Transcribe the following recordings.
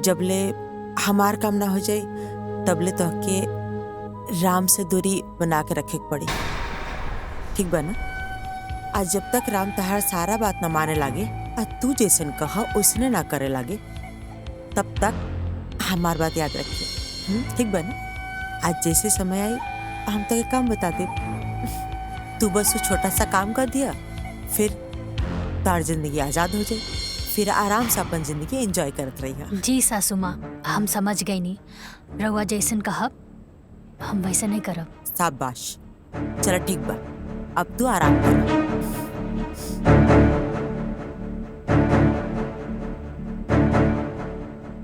जबले हमार काम ना हो जाए तबले तो के राम से दूरी बना के रखे के पड़ी। ठीक बा ना? आज जब तक राम तहार सारा बात न माने लागे और तू जैसन कहा उसने ना करे लागे तब तक हमार बात याद रखिए। ठीक बा ना? आज जैसे समय आई हम तक एक काम बता दे, तू बस वो छोटा सा काम कर दिया, फिर तार जिंदगी आजाद हो जाए, फिर आराम से अपन जिंदगी एंजॉय करत रही है। जी सासू माँ, हम समझ गई नहीं। रउआ जैसन कहब हम वैसे नहीं करब। शाबाश, चला ठीक बा, अब तू आराम कर।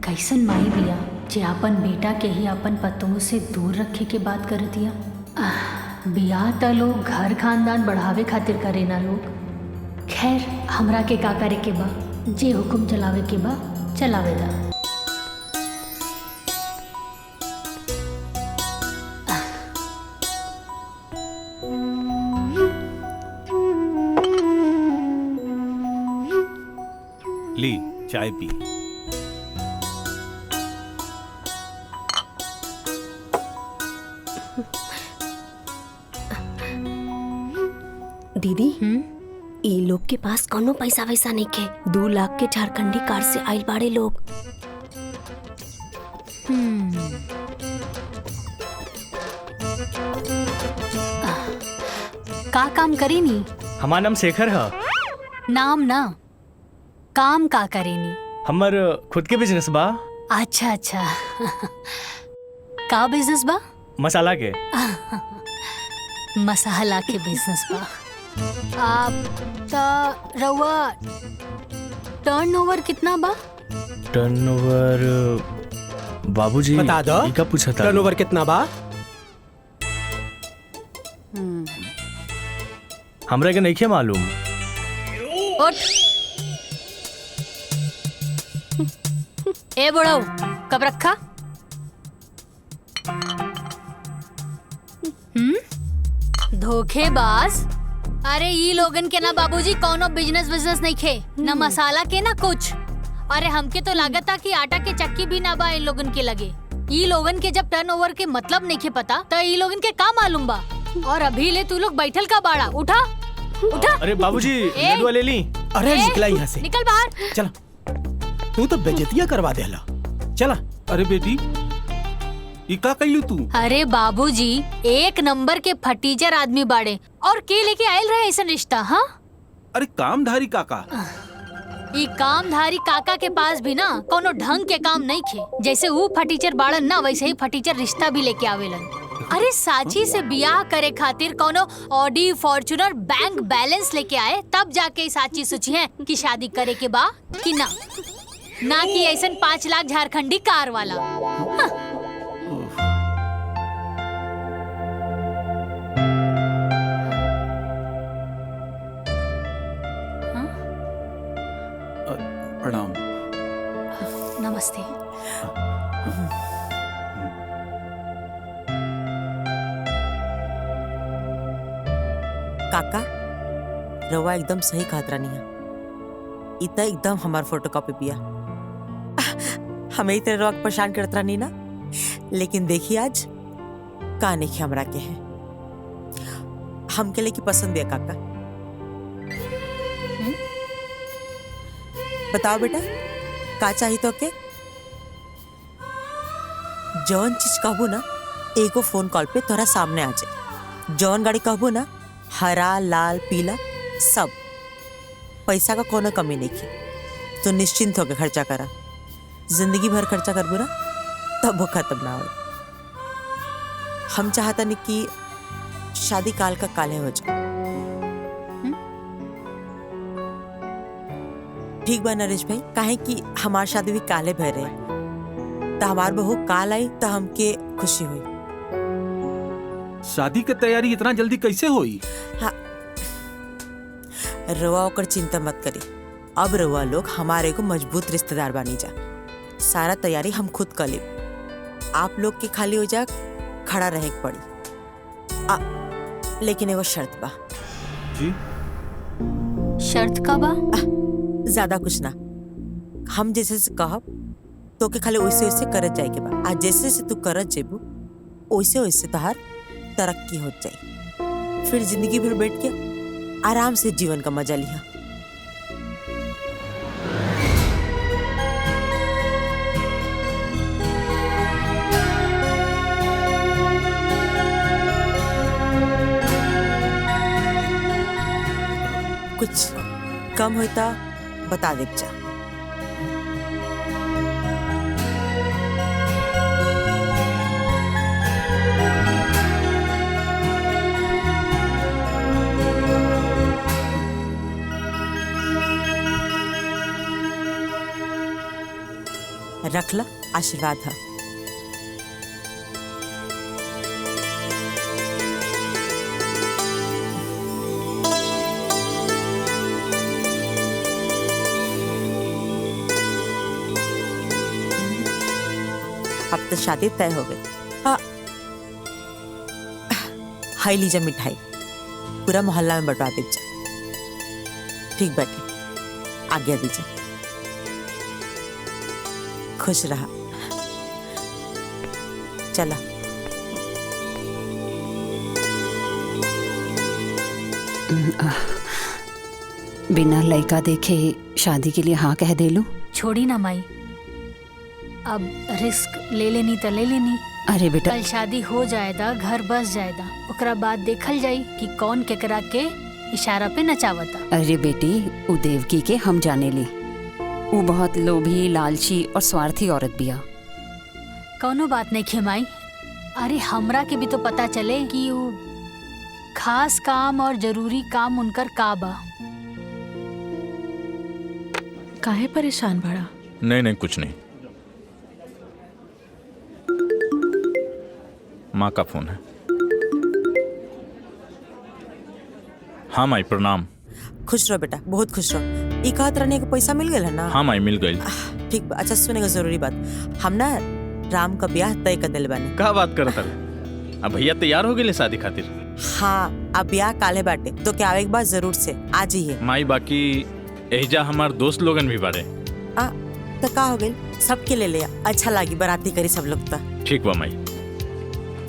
कैसन माई बिया जे अपन बेटा के ही अपन पतों से दूर रखे के बात कर दिया। बिया त लोग घर खानदान बढ़ावे खातिर करे ना लोग। खैर हमरा के का करे के बा, जे हुक्म चलावे के बा चलावे दा। ली चाय पी। दीदी, ई लोग के पास कोनो पैसा वैसा नहीं के। 2 लाख के झारखंडी कार से आइल बाड़े लोग। का काम करी नी? हमार नाम शेखर है। नाम ना, काम का करे नी? हमर खुद के बिजनेस बा। अच्छा अच्छा का बिजनेस बा? मसाला के। मसाला के बिजनेस बा। आप ता रउआ टर्नओवर कितना बा? टर्नओवर बाबूजी बता दो। ई का पूछा था? टर्नओवर कितना बा? हमरा के नहीं मालूम। उठ। ए बुढ़ऊ, कब रखा? धोखेबाज। अरे ई लोगन के ना बाबूजी कोनो बिजनेस नहीं खे, ना मसाला के ना कुछ। अरे हमके तो लागत था कि आटा के चक्की भी ना बा इन लोगन के लगे। ई लोगन के जब टर्नओवर के मतलब नहीं खे पता तो ई लोगन के का मालूम बा। और अभी ले तू लोग बैठल का बाड़ा, उठा उठा। अरे बाबूजी लड्डू ले ली। अरे निकला यहाँ से, निकल बाहर। चला। तू तो बेइज्जतियां करवा देला। चला। अरे बेटी, ई का कइलू तू? अरे बाबूजी एक नंबर के फटीचर आदमी बाड़े और के लेके आयल रहे ऐसा रिश्ता। हाँ, अरे कामधारी काका। ई कामधारी काका के पास भी ना कोनो ढंग के काम नहीं खे। जैसे वो फटीचर बाड़न ना वैसे ही फटीचर रिश्ता भी लेके आवेलन। अरे साची से बियाह करे खातिर कोनो ऑडी फॉर्च्यूनर बैंक बैलेंस लेके आए तब जाके साची सोची है कि शादी करे के बा कि ना कि ऐसन 5 लाख झारखंडी कार वाला। हाँ। प्रणाम। नमस्ते। काका, रवा एकदम सही कहत रानी है। इतना एकदम हमार फोटोकॉपी पिया। हमें इतने रवा परेशान करत रानी ना, लेकिन देखिए आज का नहीं हमरा के है। हमके लेके पसंद है काका। बताओ बेटा, का चाहिए तो के? जौन चीज कहबू ना एगो फोन कॉल पे तोरा सामने आ जाए। जौन गाड़ी कहबू ना, हरा लाल पीला सब। पैसा का कोनो कमी नहीं की। तो निश्चिंत होकर खर्चा करा। जिंदगी भर खर्चा करबू ना तब वो खत्म ना हो। हम चाहता नहीं कि शादी काल का काले हो जाए। ठीक बा नरेश भाई, काहे कि हमार शादी भी काले भर रहे तो हमार बहू काल आई तो हमके खुशी हुई। शादी की तैयारी इतना जल्दी कैसे हुई? हाँ, रवा ओकर चिंता मत करी। अब रवा लोग हमारे को मजबूत रिश्तेदार बनी जा। सारा तैयारी हम खुद कर ले। आप लोग के खाली हो जा खड़ा रहे पड़ी। लेकिन एगो शर्त बा। जी? शर्त का बा? ज्यादा कुछ ना, हम जैसे कहब तो के खाली वैसे वैसे करत जाए के बा। आज जैसे जैसे तू करत जेबू वैसे वैसे तहार तरक्की हो जाए, फिर जिंदगी भर बैठ के आराम से जीवन का मजा लिया। कुछ कम होता बता दे जा। रख ला, आशीर्वाद है। अब तो शादी तय हो गई। हाई लीजा मिठाई, पूरा मोहल्ला में बंटवा दीजिए। ठीक बैठे, आज्ञा दीजिए। खुश रहा। चला। बिना लड़का देखे शादी के लिए हाँ कह दे लू? छोड़ी ना माई, अब रिस्क ले लेनी तो ले लेनी। अरे बेटा, कल शादी हो जाएगा, घर बस जाएगा, ओकरा बाद देखल जाई कि कौन केकरा के इशारा पे नचावता। अरे बेटी, उ देवकी के हम जाने ली, वो बहुत लोभी, लालची और स्वार्थी औरत बिया। कौनो बात नहीं खेमाई। अरे हमरा के भी तो पता चले कि वो खास काम और जरूरी काम उनकर का बा। काहे परेशान बड़ा? नहीं कुछ नहीं। माँ का फोन है। हाँ माई, प्रणाम। खुश रहो बेटा, बहुत खुश रहो। ई कहत रहने के पैसा मिल गया ना? हाँ माई, मिल गई। ठीक बा। अच्छा सुनेगा जरूरी बात, हम ना राम का ब्याह तय कर दिल बानी। का बात करत है? अब भैया तैयार हो गए शादी खातिर? हाँ, अब ब्याह काले बाटे, तो क्या आवे के बाद जरूर से आज ही है। माई, बाकी एहिजा हमार दोस्त लोगन भी बारे। तो का हो गई, सबके ले लिया। अच्छा लगी, बाराती करी सब लोग। तो ठीक बा माई,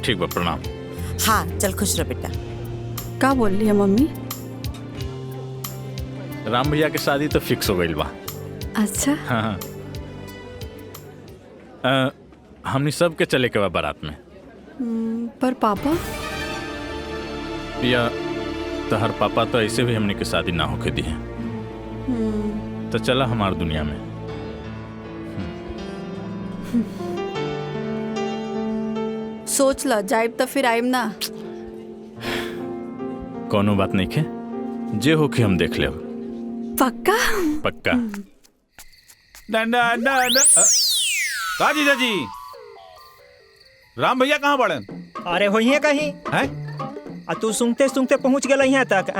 ठीक बा, प्रणाम। हाँ चल, खुश रह बेटा। का बोल रही है मम्मी? राम भैया के शादी तो फिक्स हो गई बा। अच्छा। हाँ। हमनी सब के चले के बा बारात में। पर पापा? या तहर पापा तो ऐसे भी हमने के शादी ना होके दी है। तो चला हमार दुनिया में। सोच ला, जाइब तो फिर आइब ना। कोनो बात नहीं खे, जे हो के हम देख ले। पक्का? पक्का। का जीजाजी, राम भैया कहाँ बड़न? अरे होइए कहीं हैं? तू सुनते सुनते पहुंच गए यहाँ तक।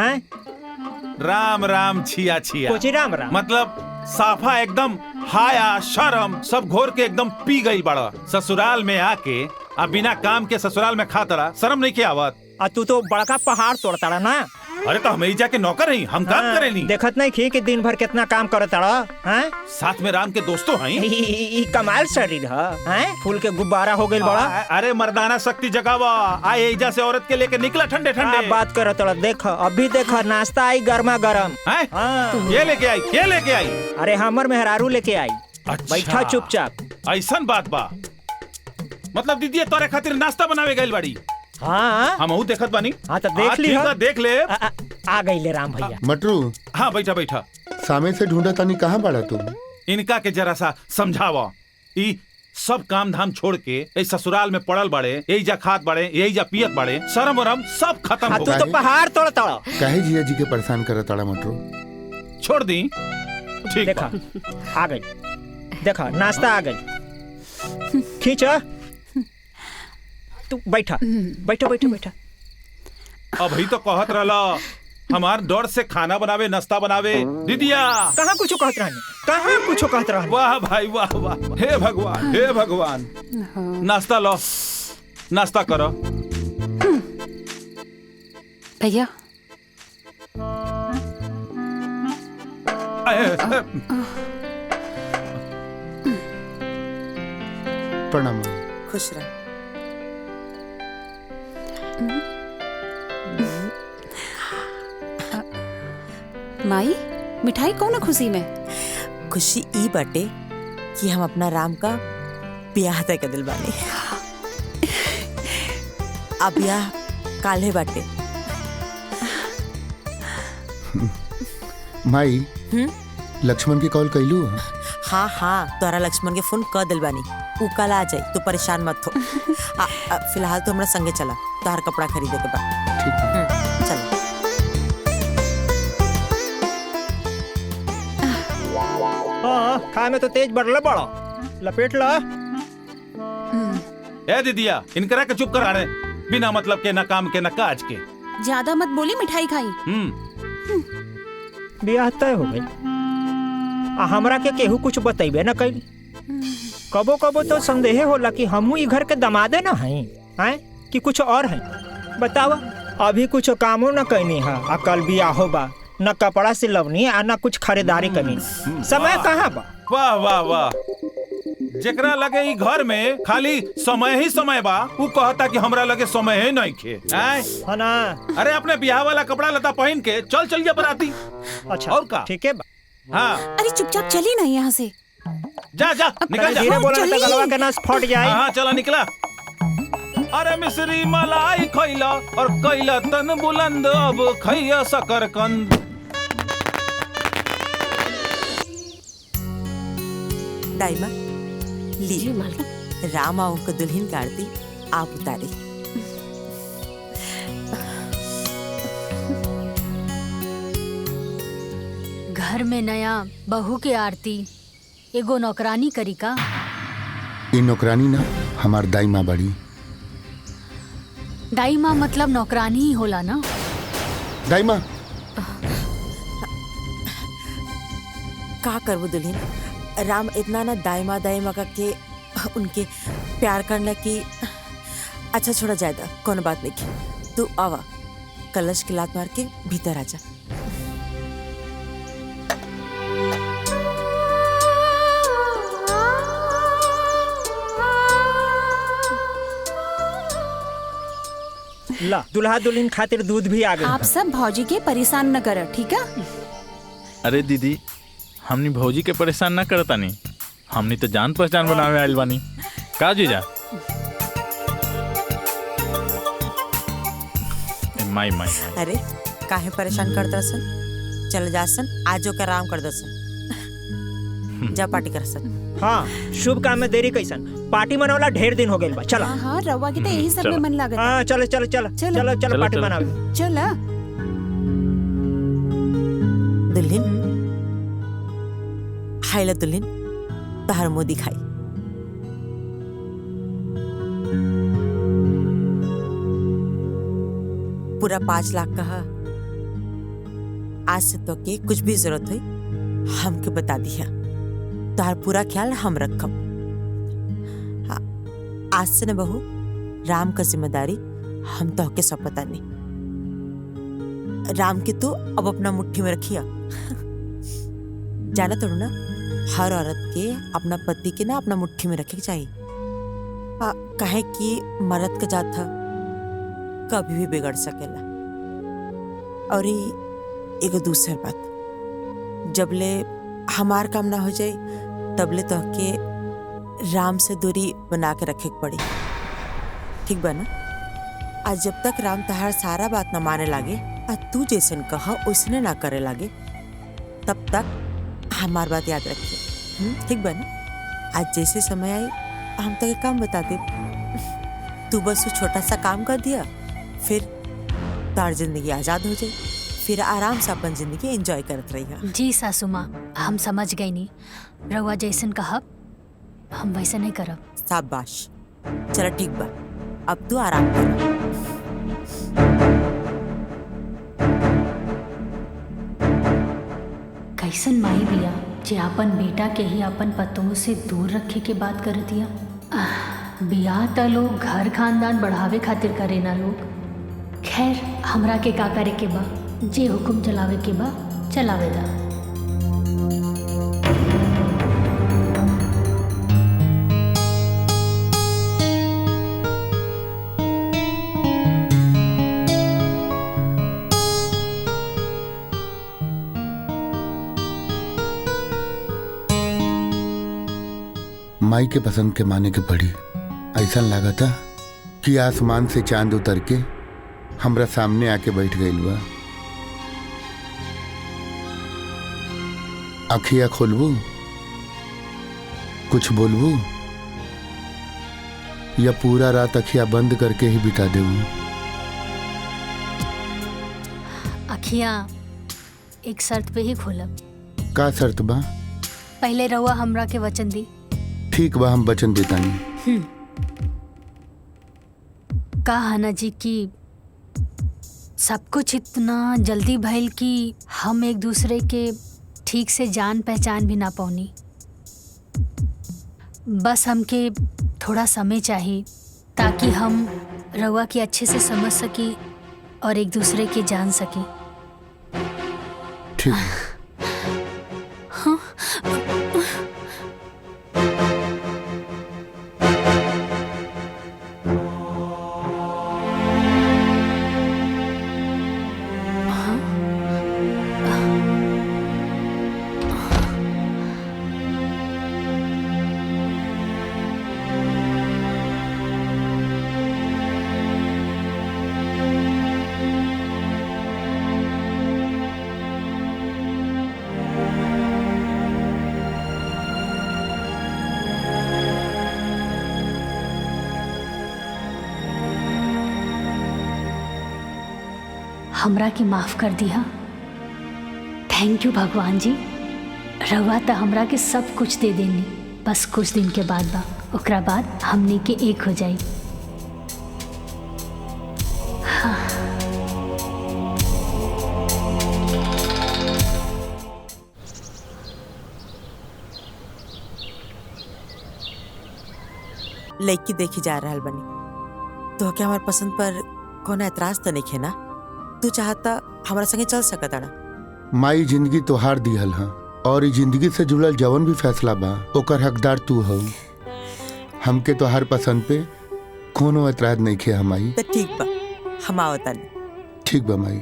राम राम छिया छिया। कुछ राम राम मतलब साफा एकदम हाया शर्म सब घोर के एकदम पी गई बड़ा। ससुराल में आके अब बिना काम के ससुराल में खाता शर्म नहीं किया आवत? तू तो बड़का पहाड़ तोड़ता ना। अरे तो हम जाके नौकर हैं, हम काम करे नहीं। देखत नहीं खी कि दिन भर कितना काम करता हैं? साथ में राम के दोस्तों हैं। ई कमाल शरीर है, फूल के गुब्बारा हो गई बड़ा। अरे मर्दाना शक्ति जगावा, आए एजा से औरत के लेके निकला ठंडे ठंडे। बात करत देख, अभी देख नाश्ता आई गर्मा गर्म। ये लेके आई, ये लेके आई। अरे हमर मेहरारू लेके आई। अच्छा। बैठा चुपचाप। ऐसन बात बा, मतलब दीदी तोरे खातिर नाश्ता बनावे गइल बाड़ी। हाँ हम देखत बानी। हाँ तो देख ली। देख ले। आ गई ले राम भैया। मटरू। हाँ बैठा बैठा। सामे से ढूंढा तानी, कहाँ बड़ा तुम? इनका के जरा सा समझावा। ई सब काम धाम छोड़ के इस ससुराल में पड़ल बड़े, यही जा खात बड़े, यही जा पियत बड़े, शर्म वरम सब खत्म हो गए। तू तो पहाड़ तोड़ता। काहे जिया जी के परेशान करत ताड़ा मटरू? छोड़ दी। ठीक देखा आ गई, देखा नाश्ता आ गई। खींचा, तू बैठा बैठा बैठा बैठा। अभी तो कहत रहला हमार डर से खाना बनावे, नाश्ता बनावे। दीदिया कहाँ कुछ कहत रहनी, कहाँ कुछ कहत रहनी। वाह भाई वाह वाह, हे भगवान हे भगवान। नाश्ता लो, नाश्ता करो। भैया प्रणाम। खुश रह। माई मिठाई कौन खुशी में? खुशी ई बाटे कि हम अपना राम का ब्याह तय कर दिल बानी। अब ब्याह काल्हे बाटे। माई लक्ष्मण के कॉल कैलू? हाँ हाँ, तोरा लक्ष्मण के फोन कर दिल बानी। ऊ कल आ जाई, तू परेशान मत हो। फिलहाल तो हमरा संगे चला, तोहर कपड़ा खरीदे के बाद। ठीक है। चल। हाँ, खाए में तो तेज बढ़ले बड़ा, लपेट ला। ए दीदिया, इनकरा के चुप कराने, बिना मतलब के, न काम के, न काज के। ज्यादा मत बोली, मिठाई खाई। ब्याह तय हो गई, हमरा के केहू कुछ बतैबे न कैल। कबो कबो तो संदेह होला कि हमहू ई घर के दमादे न हैं कि कुछ और हैं। बतावा, अभी कुछ कामो न कैनी है, आ कल ब्याह बा, न कपड़ा सिलवनी आ न कुछ खरीदारी करनी। समय कहाँ बा? वाह वाह वाह, जेकरा लगे ई घर में खाली समय ही समय बा, ऊ कहता कि हमरा लगे समय ही नहीं खे। है ना? अरे अपने ब्याह वाला कपड़ा लता पहन के चल चल जा बराती। अच्छा, और का? ठीक है बा। हाँ, अरे चुपचाप चली ना यहाँ से। जा जा निकल जा। धीरे बोला तो गलवा के नस फट जाए। हाँ चला निकला। अरे मिश्री मलाई खैला और कैला तन बुलंद, अब खैया शकरकंद। दाइमा ली, राम आओ को दुल्हन का आरती आप उतारी। घर में नया बहू के आरती एगो नौकरानी करी का? ये नौकरानी ना, हमार दाई माँ बड़ी। दाई माँ मतलब नौकरानी ही होला ना? दाई माँ का करबो दुल्हन, राम इतना ना दाइमा दाइमा के उनके प्यार करने की। अच्छा छोड़ा जायदा, कौन बात नहीं। तू आवा, कलश की लात मार के भीतर आजा। ला, दुल्हा दुल्हन खातिर दूध भी आ गई। आप सब भौजी के परेशान न कर, ठीक है? अरे दीदी, हमनी भौजी के परेशान ना करता नहीं, हमनी तो जान पहचान बनावे आइल बानी। का जीजा? माई माई। अरे काहे परेशान कर दसन, चल जासन, आजो का आराम कर दसन। जा पार्टी कर सन। हाँ, शुभ काम में देरी कैसन, पार्टी मनावला ढेर दिन हो गइल बा। चला। हाँ, रवा की तो यही सब में मन लागत। हाँ, चलो चलो चलो चलो चलो पार्टी मनावे। चला। दुल्हन हाइला, दुल्हन तहर मुँह दिखाई। पूरा 5 लाख कहा। आज से तो के कुछ भी जरूरत हुई हमके बता दिया, तोहर पूरा ख्याल हम रखब। आज से न बहू, राम का जिम्मेदारी हम तो के सब पता नहीं। राम के तो अब अपना मुट्ठी में रखिया। जाना तो ना, हर औरत के अपना पति के ना अपना मुट्ठी में रखे चाहिए। काहे कि मर्द का जात था कभी भी बिगड़ सकेला। और एगो दूसर बात, जबले हमार काम ना हो जाए तबले तो के राम से दूरी बना के रखे पड़ी। ठीक बा ना? आज जब तक राम तहार सारा बात ना माने लागे और तू जैसन कहा उसने ना करे लागे, तब तक हमार बात याद रखिए। ठीक बा ना? आज जैसे समय आई हम तक काम बता दे, तू बस वो छोटा सा काम कर दिया, फिर तार जिंदगी आजाद हो जाए, फिर आराम से अपन जिंदगी एंजॉय करत रही। जी सासू माँ, हम समझ गई नी, रउआ जैसन कहब हम वैसे नहीं करब। शाबाश, चलो ठीक बा, अब तू आराम कर। कैसन माई बिया जे अपन बेटा के ही अपन पतों से दूर रखे के बात कर दिया। बियाह त लोग घर खानदान बढ़ावे खातिर करे ना लोग। खैर, हमरा के का करे के बा, जे हुक्म चलावे के बा चलावे दा। माई के पसंद के माने के पड़ी। ऐसा लगा था कि आसमान से चांद उतर के हमरा सामने आके बैठ गई बा। अखिया खोलबू, कुछ बोलबू, या पूरा रात अखिया बंद करके ही बिता देबू? अखियां एक शर्त पे ही खोलब। का शर्त बा? पहले रहुआ हमरा के वचन दी। ठीक बा, हम वचन देता नहीं। कहा ना जी कि सब कुछ इतना जल्दी भइल कि हम एक दूसरे के ठीक से जान पहचान भी ना पाऊनी। बस हमके थोड़ा समय चाहिए ताकि हम रहुआ की अच्छे से समझ सकी और एक दूसरे के जान सकी। ठीक। हाँ। हमरा के माफ कर दिया। थैंक यू भगवान जी। रवा तो हमरा के सब कुछ दे देनी, बस कुछ दिन के बाद बा, ओकरा बाद हमने के एक हो जाई। हाँ। लड़की देखी जा रहल बनी तो क्या हमार पसंद पर कोनो एतराज तो नहीं है ना? तू चाहता हमारा संगे चल सकता ना? माई जिंदगी तोहार दिहल हा और इस जिंदगी से जुड़ल जवन भी फैसला बा ओकर हकदार तू हो। हमके तोहार पसंद पे कोनो एतराज नहीं खे हमाई। तो ठीक बा, हम आवता नहीं। ठीक बा माई।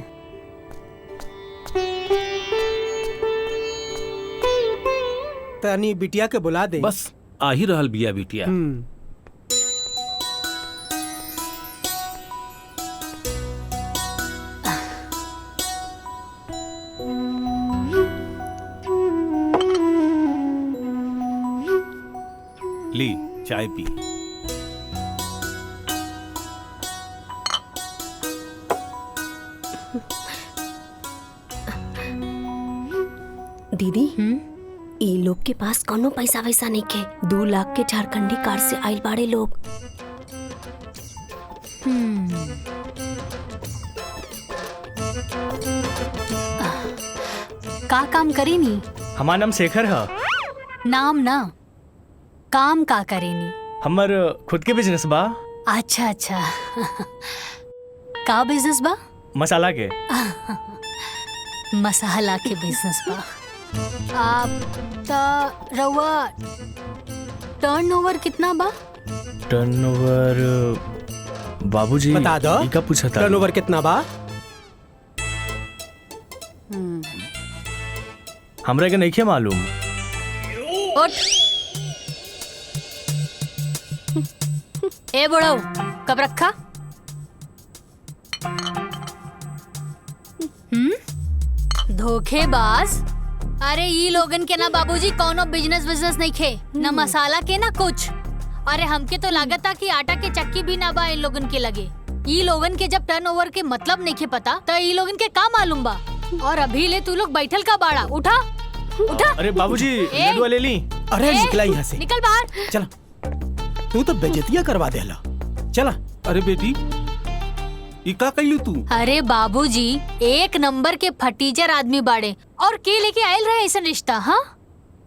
तनी बिटिया के बुला दे। बस आ ही रहल बिया बिटिया। ली चाय पी। दीदी, ई लोग के पास कोनो पैसा वैसा नहीं के। 2 लाख के झारखंडी कार से आइल बाड़े लोग। का काम करी नी? हमार नाम शेखर है। नाम ना, काम का करेनी? हमर खुद के बिजनेस बा। अच्छा अच्छा। का बिजनेस बा? मसाला के। मसाला के बिजनेस बा। आप ता रउआ टर्नओवर कितना बा? टर्नओवर बाबूजी बता दो। ई का पूछा था? टर्नओवर कितना बा? हमरा के नहीं मालूम। उठ। ए बुढ़ऊ, कब रखा? धोखेबाज। अरे ई लोगन के ना बाबूजी कोनो बिजनेस नहीं खे, ना मसाला के ना कुछ। अरे हमके तो लागता कि आटा के चक्की भी ना बा इन लोगन के लगे। ई लोगन के जब टर्नओवर के मतलब नहीं खे पता तो ई लोगन के का मालूम बा? और अभी ले तू लोग बैठल का बाड़ा? उठा उठा। अरे बाबूजी लड्डू ले ली। अरे निकला यहाँ से। निकल बाहर। चला, तू तो बेइज्जतियां करवा देला। चला। अरे बेटी, ई का कइलू तू? अरे बाबूजी एक नंबर के फटीचर आदमी बाड़े और के लेके आयल रहे ऐसा रिश्ता? हाँ,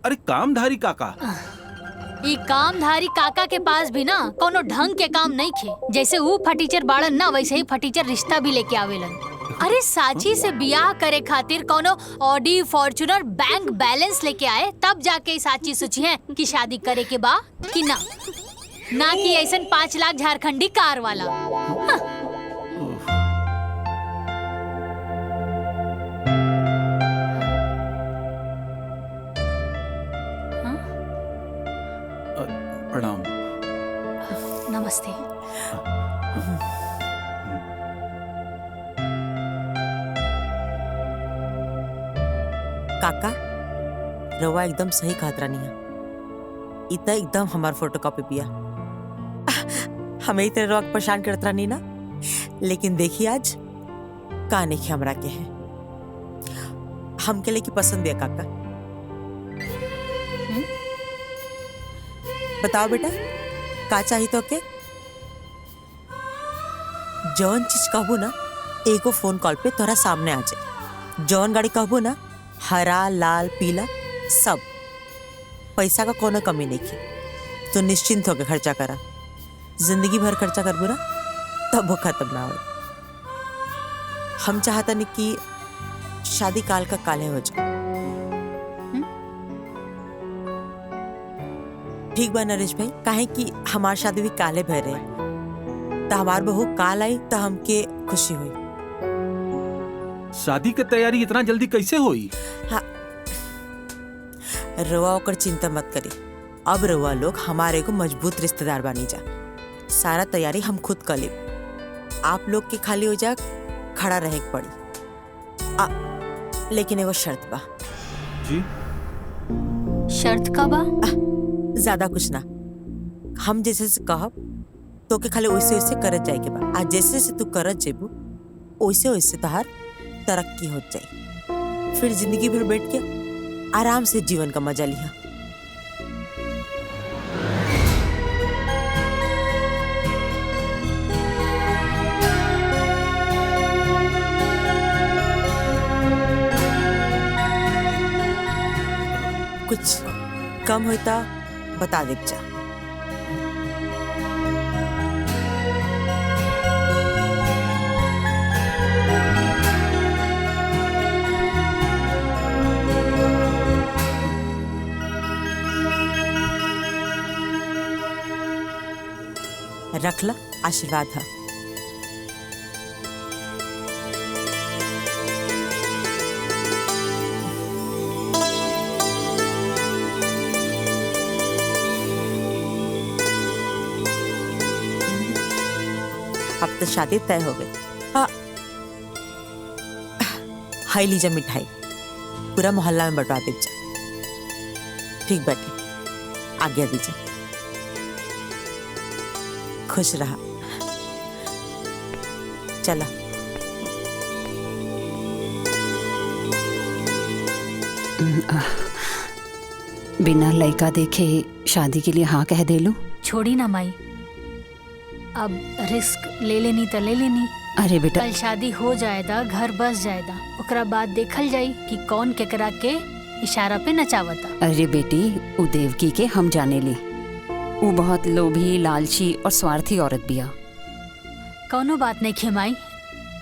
अरे कामधारी काका। ई कामधारी काका के पास भी ना कोनो ढंग के काम नहीं खे। जैसे वो फटीचर बाड़न ना वैसे ही फटीचर रिश्ता भी लेके आवेलन। अरे साची से बियाह करे खातिर कोनो ऑडी फॉर्च्यूनर बैंक बैलेंस लेके आए तब जाके साची सोची है कि शादी करे के बा कि ना कि ऐसा 5 लाख झारखंडी कार वाला। हाँ। प्रणाम। नमस्ते। काका रवा एकदम सही कहत रानी है। इतना एकदम हमार फोटोकॉपी पिया। हमें ही तेरे रवा के परेशान करत रानी ना, लेकिन देखिए आज का नहीं हमरा के है। हमके लिए की पसंद है काका। बताओ बेटा का चाहिए तो के? जौन चीज कहबो ना एगो फोन कॉल पे तोरा सामने आ जाए। जौन गाड़ी कहबो ना हरा लाल पीला सब। पैसा का कोनो कमी नहीं की। तो निश्चिंत होके खर्चा करा। जिंदगी भर खर्चा करबो ना तब वो खत्म ना हो। हम चाहता नहीं कि शादी काल का काले हो जाए। ठीक बा नरेश भाई, काहे कि हमार शादी भी काले भर रहे तो हमार बहू काल आई तो हमके खुशी हुई। शादी के तैयारी इतना जल्दी कैसे हुई? हाँ रवा ओकर चिंता मत करी। अब रवा लोग हमारे को मजबूत रिश्तेदार बनी जा। सारा तैयारी हम खुद कर ले। आप लोग के खाली हो जा खड़ा रहे के पड़ी। लेकिन एगो शर्त बा। जी शर्त का बा? ज्यादा कुछ ना। हम जैसे से कहब तो के खाली वैसे वैसे करत जाए के बा। आज जैसे से तू करत जेबू वैसे वैसे तहार तरक्की हो जाए। फिर जिंदगी भर बैठ के आराम से जीवन का मजा लिया। कुछ कम होता बता दे जा। रख ला आशीर्वाद है। अब तो शादी तय हो गई। हाई लीजा मिठाई पूरा मोहल्ला में बंटवा दीजिए। ठीक बैठे आज्ञा दीजिए। खुश रहा। चला बिना लड़का देखे शादी के लिए हाँ कह दे लू? छोड़ी ना माई, अब रिस्क ले लेनी तो ले लेनी। अरे बेटा कल शादी हो जाएगा, घर बस जाएगा, ओकरा बाद देखल जाई कि कौन केकरा के इशारा पे नचावता। अरे बेटी उ देवकी के हम जाने ली। वो बहुत लोभी लालची और स्वार्थी औरत बिया। कौनो बात नहीं खेमाई।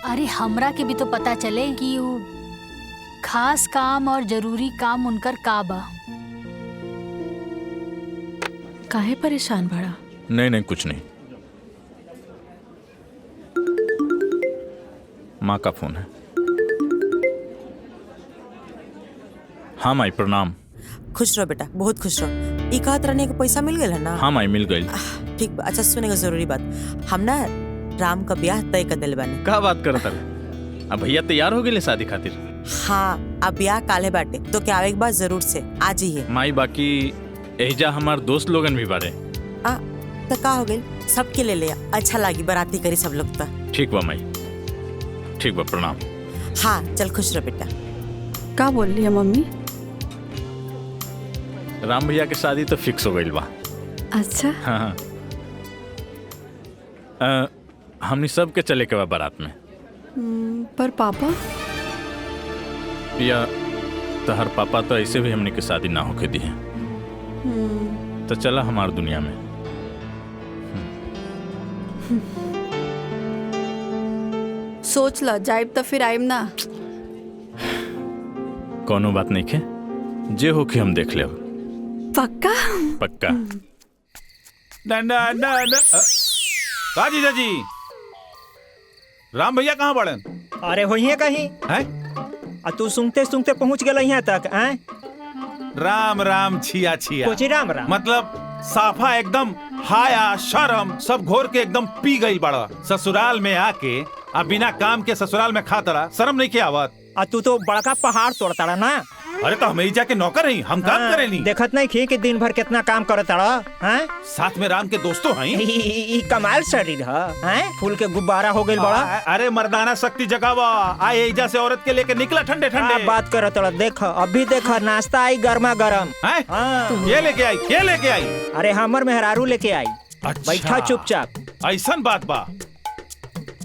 अरे हमरा के भी तो पता चले कि वो खास काम और जरूरी काम उनकर का बा। काहे परेशान बड़ा? नहीं कुछ नहीं। माँ का फोन है। हाँ माई प्रणाम। खुश रहो बेटा, बहुत खुश रहो। ई कहत रहने के पैसा मिल गया ना? हाँ माई मिल गई। ठीक बा। अच्छा सुने का जरूरी बात, हम ना राम का ब्याह तय कर दिल बानी। का बात करत है? अब भैया तैयार हो गए शादी खातिर? हाँ अब ब्याह काले बाटे तो क्या आवे के बाद जरूर से आज ही है। माई बाकी एजा हमार दोस्त लोगन भी बारे। तो का हो गई, सबके ले लिया। अच्छा लागी बाराती करी सब लोग तो। ठीक बा माई, ठीक बा प्रणाम। हाँ चल खुश रहो बेटा। का बोल रही है मम्मी? राम भैया के शादी तो फिक्स हो गई बा। अच्छा हाँ हमनी सब के चले के बा बारात में। पर पापा? या तहर पापा तो ऐसे भी हमनी के शादी ना होके दी है। तो चला हमार दुनिया में। सोच ला जाइब तो फिर आइब ना। कोनो बात नहीं खे, जे होके हम देख ले। पक्का? पक्का। का जीजा जी, राम भैया कहाँ बड़न? अरे होइए कहीं हैं? तू सुनते सुनते पहुंच गया यहाँ तक। राम राम छिया छिया। कोची राम राम? मतलब साफा एकदम हाया शर्म सब घोर के एकदम पी गई बड़ा। ससुराल में आके अब बिना काम के ससुराल में खाता शर्म नहीं के आवत। आ तू तो बड़का पहाड़ तोड़ता ना। अरे तो हम ही जाके नौकर हैं, हम काम करेनी। देखत नहीं खी कि दिन भर कितना काम करता हैं? साथ में राम के दोस्तों हैं। ई कमाल शरीर हैं? फूल के गुब्बारा हो गई बड़ा। अरे मर्दाना शक्ति जगावा। आए एजा से औरत के लेके निकला ठंडे ठंडे। बात करो तोड़ा। देखो अभी देखो नाश्ता आई गर्मा गर्म। ये लेके आई, ये लेके आई। अरे हमर मेहरारू लेके आई। बैठा चुपचाप। ऐसन बात बा।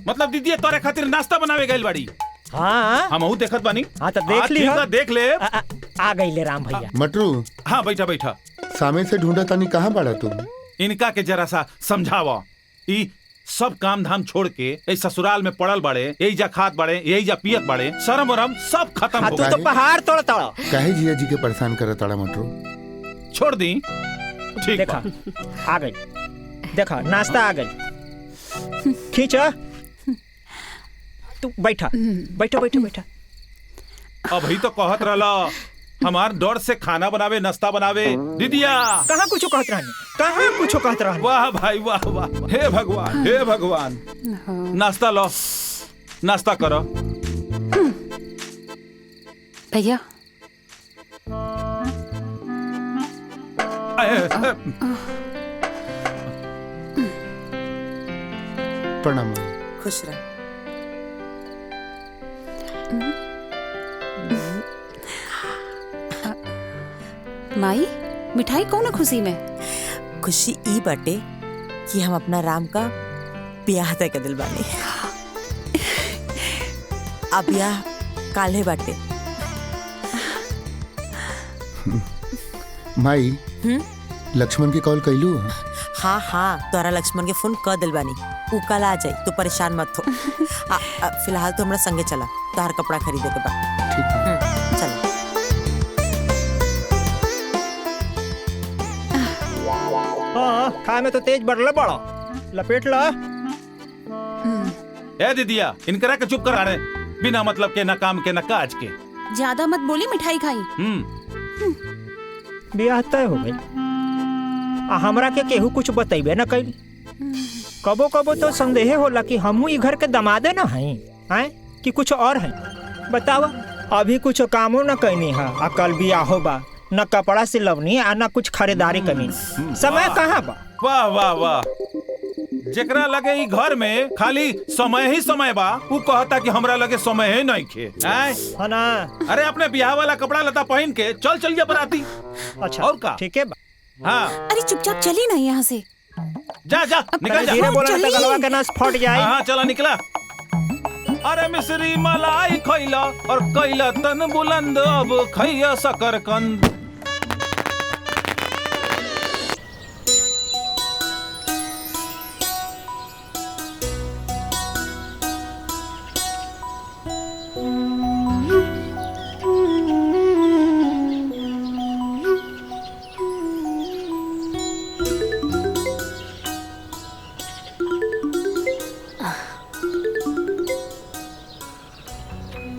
मतलब दीदी तोरे खातिर नाश्ता बनावे गइल बाड़ी। हाँ हम देखत बानी। हाँ तो देख ली। देख ले। आ गई ले राम भैया। मटरू। हाँ बैठा बैठा। सामे से ढूंढा तानी कहाँ बाड़ा तुम? इनका के जरा सा समझावा। ई सब काम धाम छोड़ के इस ससुराल में पड़ल बड़े, यही जा खात बड़े, यही जा पियत बड़े, शर्म वरम सब खत्म हो गए। तू तो पहाड़ तोड़ता। काहे जिया जी के परेशान करत ताड़ा मटरू? छोड़ दी। ठीक देखा आ गई। देखा नाश्ता आ गई। खींचा। तू बैठा बैठा बैठा बैठा। अब ही तो कहत रहला हमार डर से खाना बनावे नाश्ता बनावे। दीदिया कहाँ कुछ कहत रहनी? कहाँ कुछ कहत रहनी? वाह भाई वाह वाह। हे भगवान, हे भगवान। नाश्ता लो, नाश्ता करो। भैया प्रणाम। खुश रह। माई मिठाई कौन खुशी में? खुशी ई बाटे कि हम अपना राम का ब्याह तय कर दिल बानी। अब ब्याह काल्हे बाटे। माई लक्ष्मण की कॉल कैलू? हाँ हाँ तोरा लक्ष्मण के फोन कर दिल बानी। ऊ कल आ जाई, तू परेशान मत हो। फिलहाल तो हमरा संगे चला, तोहर कपड़ा खरीदे के बाद। चला। हाँ खाए में तो तेज बढ़ले बड़ा। लपेट ला। ए दीदिया इनकरा के चुप करा रहे। बिना मतलब के न काम के न काज के। ज्यादा मत बोली, मिठाई खाई। ब्याह तय हो गई। हमरा के केहू कुछ बतैबे न कैल। कबो कबो तो संदेह होला कि हमहू ई घर के दमादे न हई हैं कि कुछ और है। बतावा अभी कुछ कामो न कैनी है। आ कल बियाहो बा, न कपड़ा सिलवनी आ न कुछ खरीदारी करनी। समय कहाँ बा? वाह वाह वाह। जेकरा लगे ई घर में खाली समय ही समय बा, ऊ कहता कि हमरा लगे समय ही नहीं खे। है ना? अरे अपने बियाह वाला कपड़ा लता पहन के चल चलिए बराती। अच्छा और का? ठीक है बा। हाँ अरे चुपचाप चली ना यहाँ से। जा जा निकल जा। धीरे बोला तो गलवा के नस फट जाए। हाँ चला निकला। अरे मिश्री मलाई खैला और कैला तन बुलंद, अब खैया शकरकंद।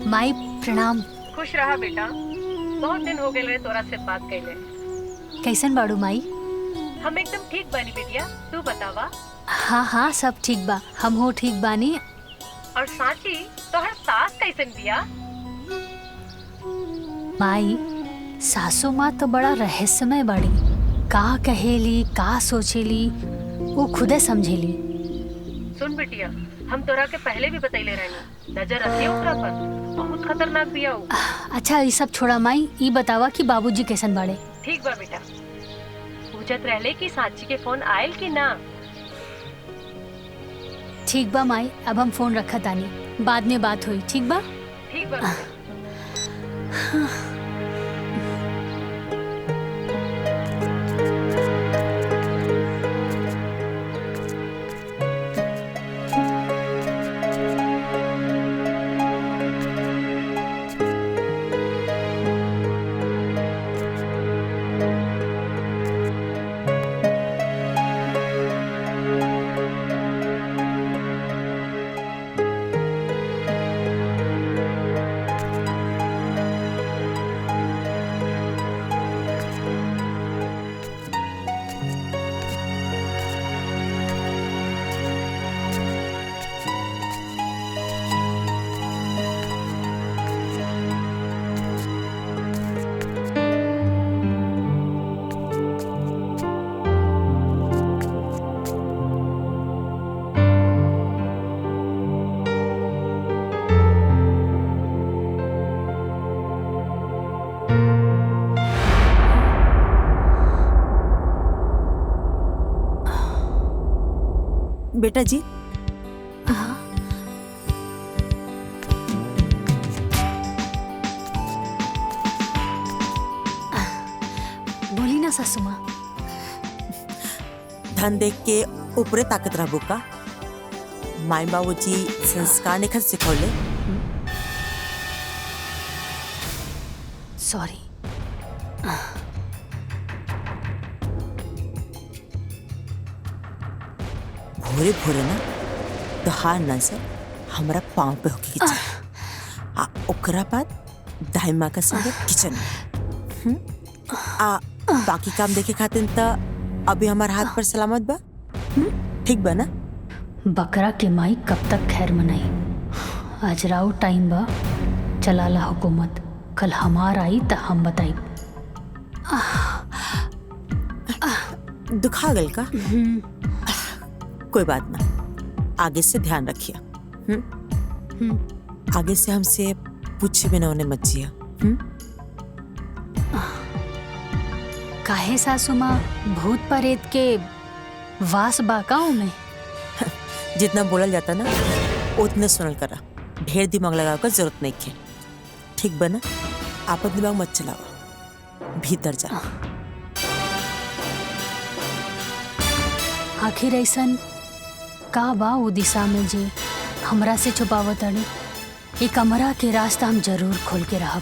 माई प्रणाम। खुश रहा बेटा। बहुत दिन हो गए रहे तोरा से बात कैले। कैसन बाड़ू माई? हम एकदम ठीक बानी बेटिया, तू बतावा। हाँ हाँ सब ठीक बा, हम हो ठीक बानी। और साची तोहर सास कैसन बिया? माई सासू माँ तो बड़ा रहस्यमय बाड़ी। का कहेली का सोचेली वो खुदे समझेली। सुन बेटिया हम तोरा के पहले भी बतैले रहनी, नजर रखिए ओकरा पर, बहुत खतरनाक बिया हो। अच्छा ये सब छोड़ा माई, ये बतावा कि बाबूजी कैसन बाड़े? ठीक बा बेटा। पूछत रहले कि साची के फोन आयल कि ना? ठीक बा माई, अब हम फोन रखा तानी, बाद में बात हुई। ठीक बा? ठीक बा। बेटा जी बोली ना सासू माँ। धन देख के ऊपरे ताकत रहबो का? माई बाबूजी संस्कार निखन सिखौले। सॉरी। भोरे भोरे ना तोहार नजर हमरा पाँव पे होके के चाहिए। आ ओकरा बाद दाई माँ का संगे किचन में। आ बाकी काम देखे खातिर त अभी हमार हाथ पर सलामत बा। ठीक बा ना? बकरा के माई कब तक खैर मनाई। आज राव टाइम बा, चलाला हुकूमत। कल हमार आई त हम बताई। दुखा गल का? कोई बात ना, आगे से ध्यान रखिए। आगे से हमसे पूछे बिना उन्हें मत जिया। काहे सासू माँ, भूत प्रेत के वास बाकाओं में? जितना बोलल जाता ना उतने सुनल करा। ढेर दिमाग लगाव का जरूरत नहीं है। ठीक बना? आपन दिमाग मत चलाओ, भीतर जा। आखिर ऐसन का बा वो दिशा में जे हमरा से छुपावत अड़े? ये कमरा के रास्ता हम जरूर खोल के रहब।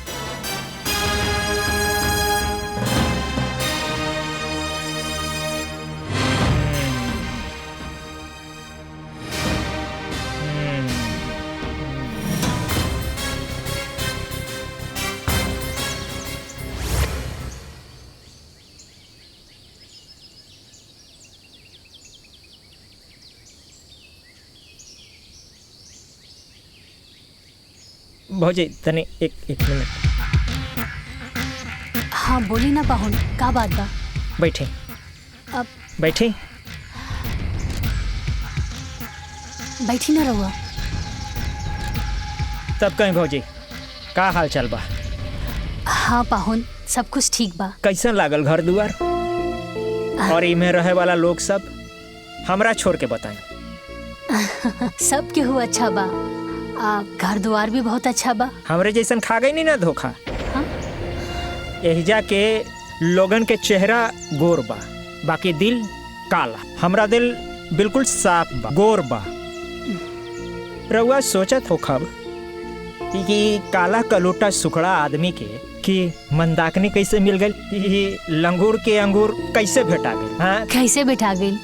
भौजी तने एक मिनट। हाँ बोली ना पाहुन, का बात बा? बैठे अब बैठे बैठी ना रहुआ। तब कहीं भौजी का हाल चाल बा? हाँ पाहुन, सब कुछ ठीक बा। कैसन लागल घर दुआर और इमे रहे वाला लोग सब? हमरा छोड़ के बताएं। सब केहू अच्छा बा। घर द्वार भी बहुत अच्छा बा। हमरे जैसन खा गई नहीं ना धोखा। यही जाके लोगन के चेहरा गोर बा, बाकी दिल काला। हमरा दिल बिल्कुल साफ बा, गोर बा। रउआ सोचत हो खब कि काला कलोटा सुखड़ा आदमी के कि मंदाकिनी कैसे मिल गई, लंगूर के अंगूर कैसे भेटा गई? हाँ कैसे बैठा गई?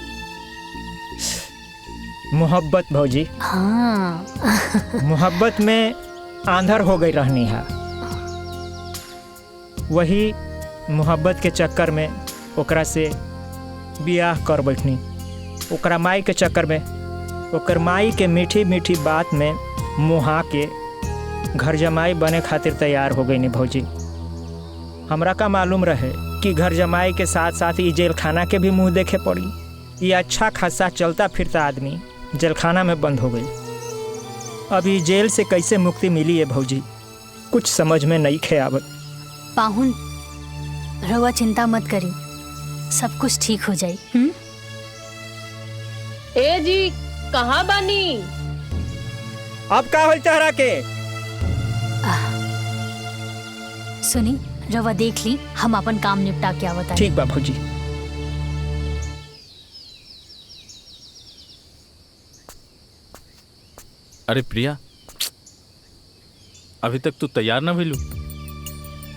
मोहब्बत भौजी। हाँ मोहब्बत में आंधर हो गई रहनी है। वही मोहब्बत के चक्कर में ओकरा से बियाह कर बैठनी। ओकरा माई के चक्कर में ओकर माई के मीठी मीठी बात में मुहा के घर जमाई बने खातिर तैयार हो गई नी भौजी। हमरा का मालूम रहे कि घर जमाई के साथ साथ ये जेल खाना के भी मुंह देखे पड़ी। ये अच्छा खासा चलता फिरता आदमी जेल खाना में बंद हो गई। अभी जेल से कैसे मुक्ति मिली है भौजी, कुछ समझ में नहीं खे आवत। पाहुन रहुआ चिंता मत करी, सब कुछ ठीक हो जाई। ए जी कहाँ बानी? अब का होल तहरा के? सुनी रवा देख ली, हम अपन काम निपटा के आवत आनी। ठीक बा भौजी। अरे प्रिया, अभी तक तू तैयार ना भइलू?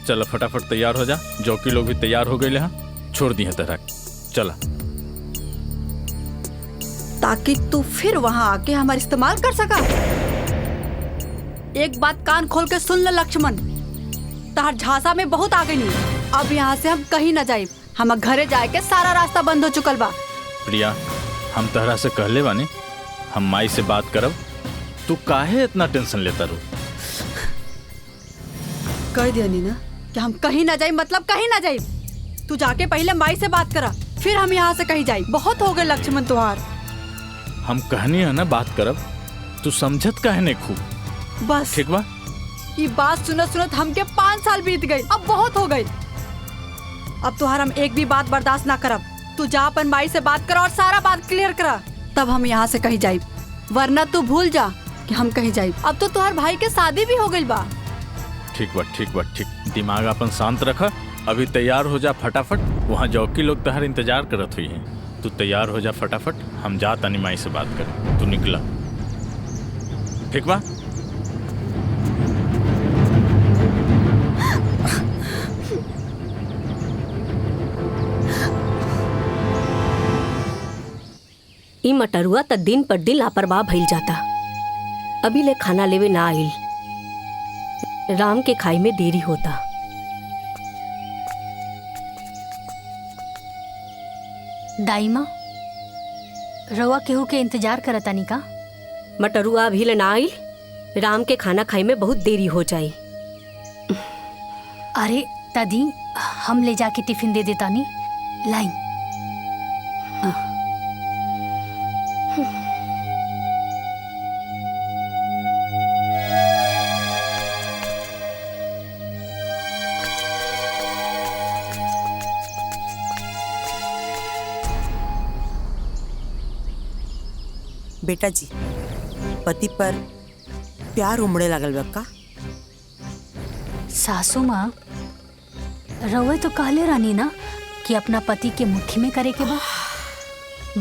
चल फटाफट तैयार हो जा। जौकी लोग भी तैयार हो गए हैं, छोड़ दिए तरह। चला ताकि तू फिर वहां आके हमारा इस्तेमाल कर सका। एक बात कान खोल के सुन ले लक्ष्मण, तहार झांसा में बहुत आ गई। अब यहाँ से हम कहीं न जाए। हम घरे जाए के सारा रास्ता बंद हो चुकल बा। प्रिया, हम तहरा से कहले बानी हम माई से बात करब। तू काहे इतना टेंशन लेता रू? कह दिया नी ना कि हम कहीं न जाए, मतलब कहीं न जाए। तू जाके पहले माई से बात करा, फिर हम यहाँ से कहीं जाए। बहुत हो गए लक्ष्मण तुहार। हम कहनी है ना बात करब, तू समझत काहे नहीं खूब? बस ठीक बा। ये बात सुनत सुनत हमके 5 साल बीत गए। अब बहुत हो गए। अब तुहार हम एक भी बात बर्दाश्त ना करब। तू जा अपन माई से बात करा और सारा बात क्लियर करा, तब हम यहाँ से कहीं जाइब, वरना तू भूल जा कि हम कहीं जाइब। अब तो तुम्हार भाई के शादी भी हो गई बा। ठीक बा ठीक बा ठीक। दिमाग अपन शांत रख। अभी तैयार हो जा फटाफट। वहाँ जौकी लोग तहर इंतजार करत हुई हैं। तू तैयार हो जा फटाफट। हम जा तनी माई से बात करें। तू निकला, ठीक बा? ई मटरुआ त दिन पर दिन लापरवाह भइल जाता। अभी ले खाना लेवे ना आइल। राम के खाई में देरी होता। दाई माँ, रवा केहू के इंतजार करतानी का? मटरुआ अभी ले ना आइल। राम के खाना खाई में बहुत देरी हो जाई। अरे दादी, हम ले जाके टिफिन दे देतानी। लाई। बेटा जी, पति पर प्यार उमड़े लगल बा का? सासू माँ, रवे तो कहले रानी ना कि अपना पति के मुट्ठी में करे के बा।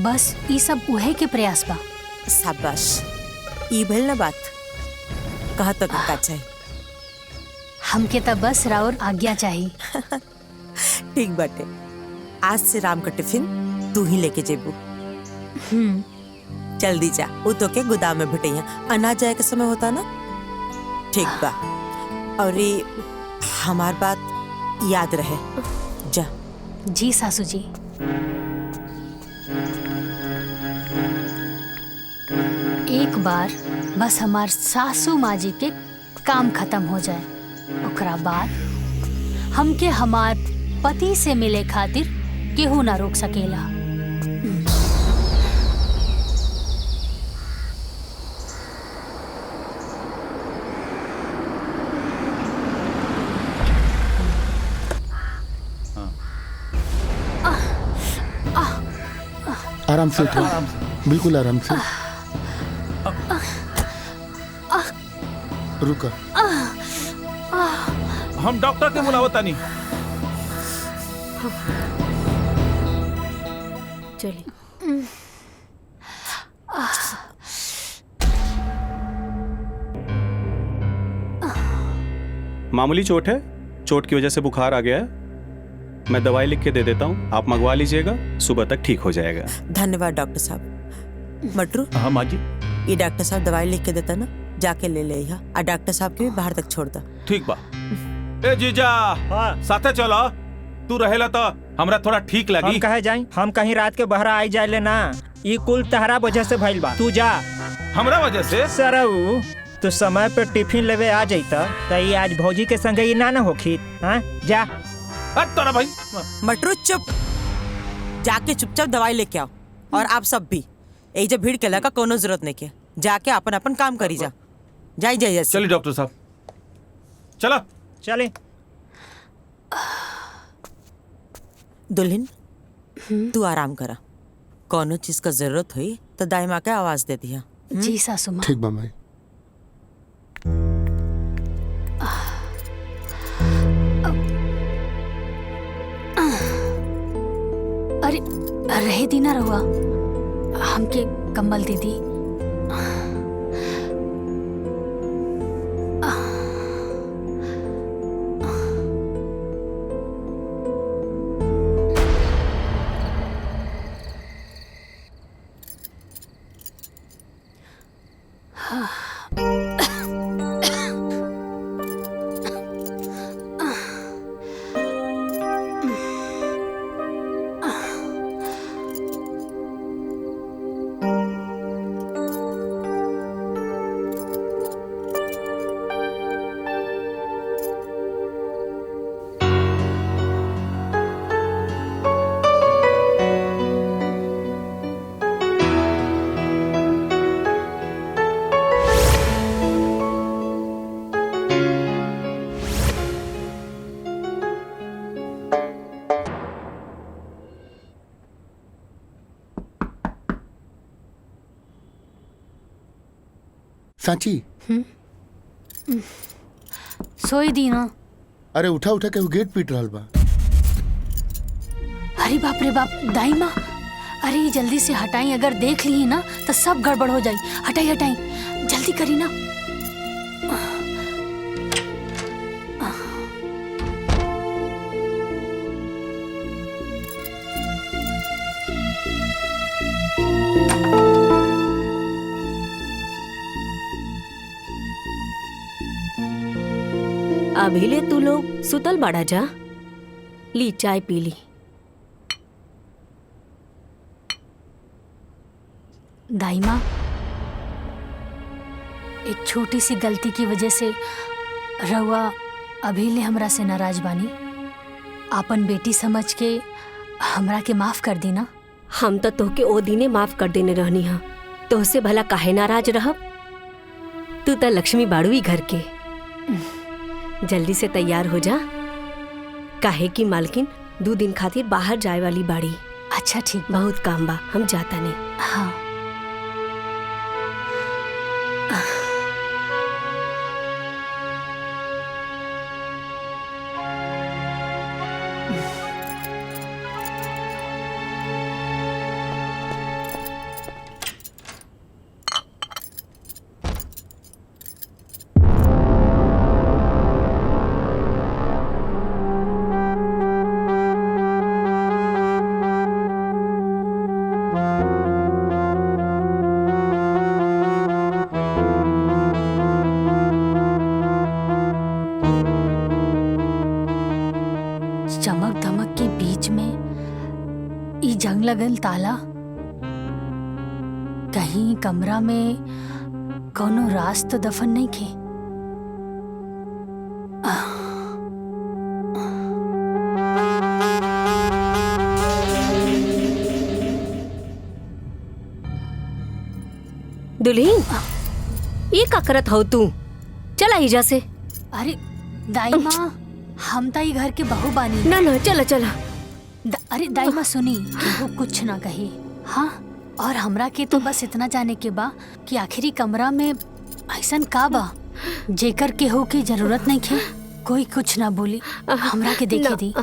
बस ये सब उहे के प्रयास बा। शाबाश, ई भइल ना बात। कहा तो का चाहिए? हमके तो बस राउर आज्ञा चाहिए। ठीक बाटे, आज से राम का टिफिन तू ही लेके जेबू। जल्दी जा, वो तो के गोदाम में भेटैया। अनाज जाए के समय होता ना। ठीक बा, और ये हमार बात याद रहे। जा। जी सासू जी। एक बार बस हमार सासू माँ जी के काम खत्म हो जाए, ओकरा बाद हमके हमार पति से मिले खातिर केहू ना रोक सकेला। आराम से उठो, बिल्कुल आराम से। रुका। हम डॉक्टर के बुलावता नहीं। चलिए। मामूली चोट है, चोट की वजह से बुखार आ गया है। मैं दवाई लिख के दे देता हूँ, आप मंगवा लीजिएगा, सुबह तक ठीक हो जाएगा। धन्यवाद डॉक्टर साहब। मटरू। हाँ माँ जी। ये डॉक्टर साहब दवाई लिख के देता ना, जाके ले ले। और डॉक्टर साहब के भी बाहर तक छोड़ दा। ठीक बा। ए जीजा, साथे चलो। तू रहेला तो हमरा थोड़ा ठीक लगी। हम कहे जाई? हम कहीं रात के बहरा आई जाए ले ना। ये कुल तहरा वजह से भइल बा। तू जा। हमरा वजह से? सरऊ, तू समय पे टिफिन लेवे आ जाता तो ये आज भौजी के संगे ये ना होखी। हाँ जा। तोरा भाई। मटरू चुप, जाके चुपचाप दवाई लेके आओ। और आप सब भी यही जब भीड़ के लगा कोनो जरूरत नहीं के, जाके अपन अपन काम करी जा। जाई जाइए। चलिए डॉक्टर साहब, चलो। चले। दुल्हन, तू आराम करा। कोनो चीज का जरूरत हुई तो दाई माँ के आवाज दे दिया। जी सासू माँ। ठीक बा माई। अरे रहे दी ना रहुआ, हमके कंबल दे दी। सांची। सोई दी ना। अरे उठा उठा के वो गेट पीट रहल बा। अरे बाप रे बाप दाई माँ, अरे ये जल्दी से हटाई, अगर देख ली ना तो सब गड़बड़ हो जाई। हटाई हटाई जल्दी करी ना। अभी ले तू लोग सुतल बाड़ा जा, ली चाय पी ली। दाई माँ, एक छोटी सी गलती की वजह से रउआ अभी ले हमरा से नाराज बानी। आपन बेटी समझ के हमरा के माफ कर दी ना। हम तो तोहके ओ दिने माफ कर देने रहनी हा, तोहसे भला काहे नाराज रहब। तू तो लक्ष्मी बाड़ुई घर के। जल्दी से तैयार हो जा, काहे की मालकिन 2 दिन खातिर बाहर जाए वाली बाड़ी। अच्छा ठीक, बहुत काम बा, हम जाता नहीं। हाँ चमक धमक के बीच में ई जंग लगल ताला, कहीं कमरा में कोनो राज तो दफन नहीं खे। दुल्हीन, ये का करत हो तू? चला हिजा से। अरे दाई माँ, हम तो ये घर के बहू बानी। ना ना चला चला। अरे दाई माँ सुनी, वो कुछ ना कही। हाँ, और हमरा के तो बस इतना जाने के बा कि आखिरी कमरा में ऐसन का बा जेकर के हो की जरूरत नहीं खे। कोई कुछ ना बोली, हमरा के देखे दी।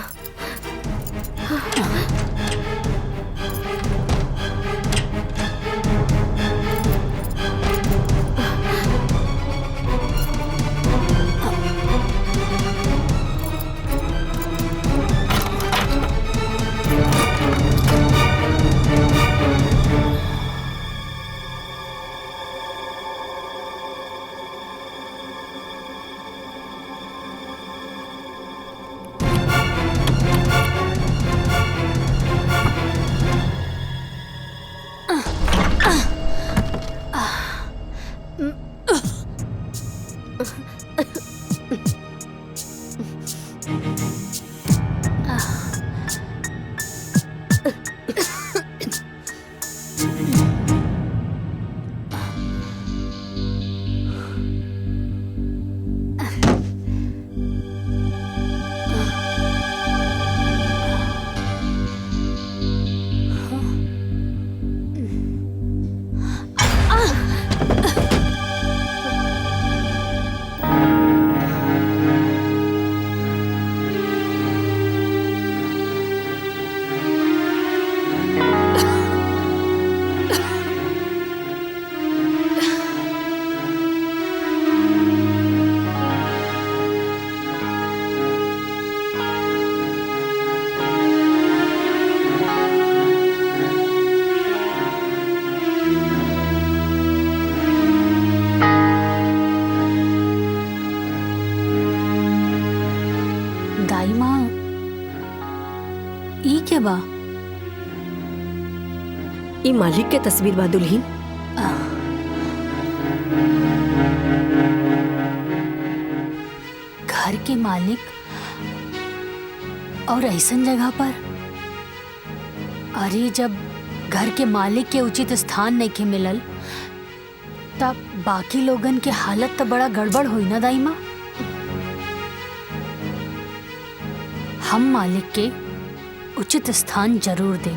दाई माँ, ई के बा? ई मालिक के तस्वीर बा दुल्हीन। घर के मालिक और ऐसन जगह पर? अरे जब घर के मालिक के उचित स्थान नहीं के मिलल, तब बाकी लोगन के हालत तो बड़ा गड़बड़ हुई ना दाई माँ। हम मालिक के उचित स्थान जरूर दें।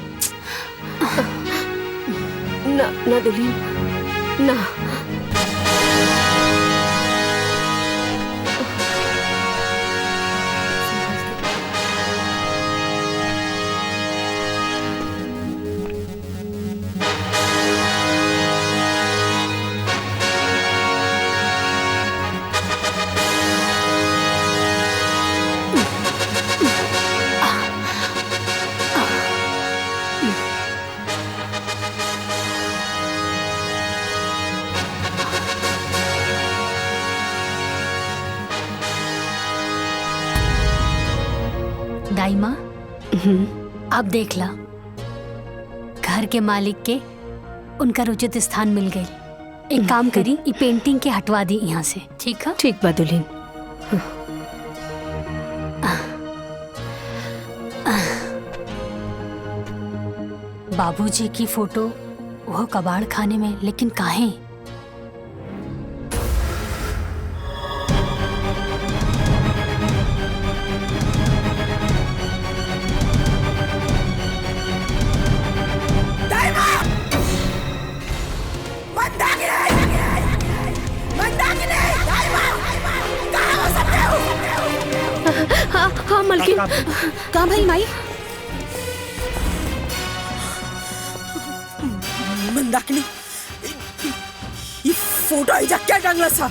ना ना दुल्हीन, ना। अब देख ला, घर के मालिक के उनका उचित स्थान मिल गई। एक काम करी, ई पेंटिंग के हटवा दी यहाँ से, ठीक है? ठीक बा दुल्हन। बाबूजी की फोटो वो कबाड़ खाने में, लेकिन काहे? हाँ मलकिन, कहाँ भाई माई? मंदाकिनी, ये फोटो आई जा क्या टांगला सा?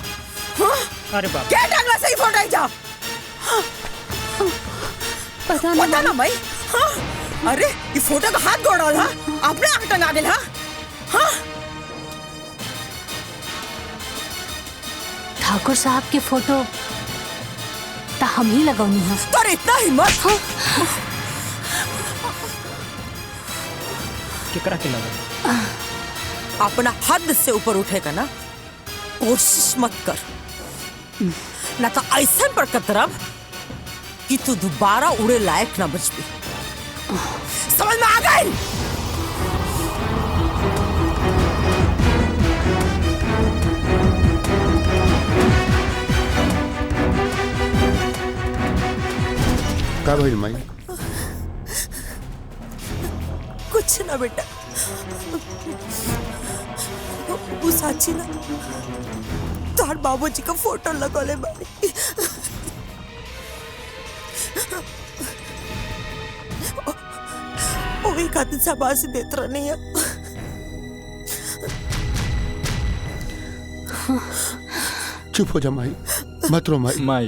हाँ? अरे बाप, क्या टांगला सा ये फोटो आई जा? पता ना भाई। हाँ? अरे ये फोटो का हाथ गोड़ वाला आपने आके टंगा गेल हा? हाँ? ठाकुर साहब के फोटो ता हम ही लगौनी है। पर इतना हिम्मत? हाँ? केकरा के लगा? अपना हद से ऊपर उठेगा ना, कोशिश मत कर, ना तो ऐसा पर कतरब कि तू दोबारा उड़े लायक ना बच भी। समझ में आ गई? का भइल माई? कुछ ना बेटा, वो साची ना तार बाबूजी का फोटो लगोले बारी। वही खातिर शाबाशी देत रहनी है। चुप हो जा माई, मत रो माई। माई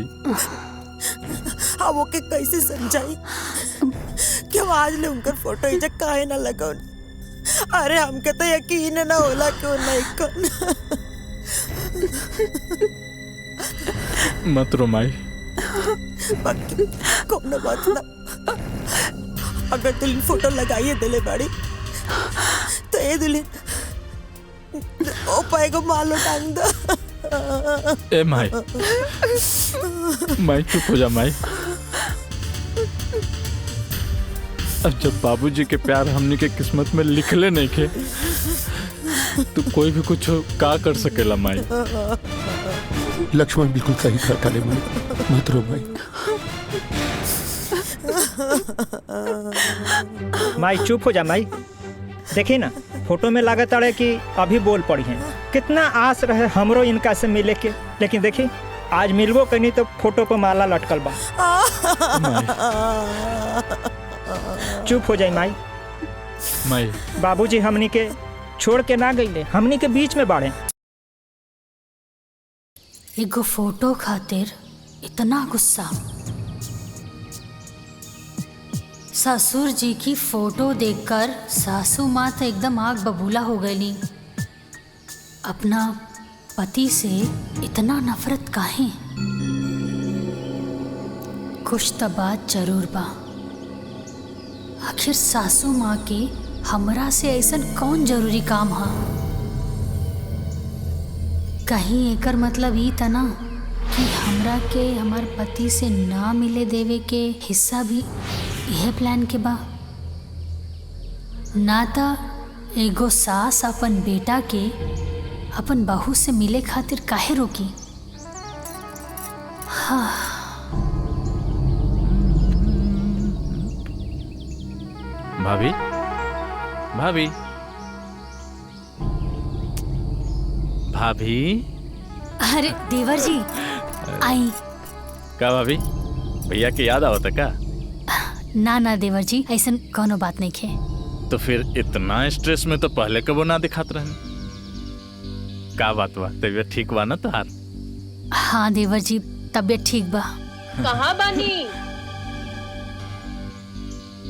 हाँ, वो के कैसे समझाई कि वो आज ले उनकर फोटो इजा काहे ना लगो। अरे हमके तो यकीन ना होला क्यों नहीं कौन। मत रो माई। बाकी कौन बात ना, अगर दुल्हन फोटो लगाइए दिले बाड़ी तो ये दुल्हन ओ पाएगो मालो टांग दो। ए माई, माई चुप हो जा माई। अब जब बाबूजी के प्यार हमनी के किस्मत में लिखले नहीं खे, तो कोई भी कुछ का कर सकेला माई। लक्ष्मण बिल्कुल सही कहता रे माई, मत रो माई। माई चुप हो जा माई। देखी ना, फोटो में लागत अड़े कि अभी बोल पड़ी हैं। कितना आस रहे हमरो इनका से मिले के, लेकिन देखी आज मिलबो कहीं तो फोटो पर माला लटकल बा। चुप हो जाए माई। माई बाबूजी हमनी के छोड़ के ना गईले, हमनी के बीच में बाड़े। एगो फोटो खातिर इतना गुस्सा। ससुर जी की फोटो देखकर सासू माँ तो एकदम आग बबूला हो गई। अपना पति से इतना नफरत काहे? कुछ तो बात जरूर बा। आखिर सासू माँ के हमरा से ऐसन कौन जरूरी काम हा? कहीं एकर मतलब ई त ना कि हमरा के हमार पति से ना मिले देवे के हिस्सा भी यह प्लान के बा? ना त एगो सास अपन बेटा के अपन बहू से मिले खातिर काहे रोकी? हाँ। भाभी, भाभी, भाभी। अरे देवर जी आई। का भाभी, भैया के याद आवता का? ना ना देवर जी, ऐसन कोनो बात नहीं खे। तो फिर इतना स्ट्रेस में तो पहले कबो ना दिखात रहने। का बात बा, तबीयत ठीक बा ना तोहार? हाँ देवर जी, तबीयत ठीक बा। कहाँ बानी?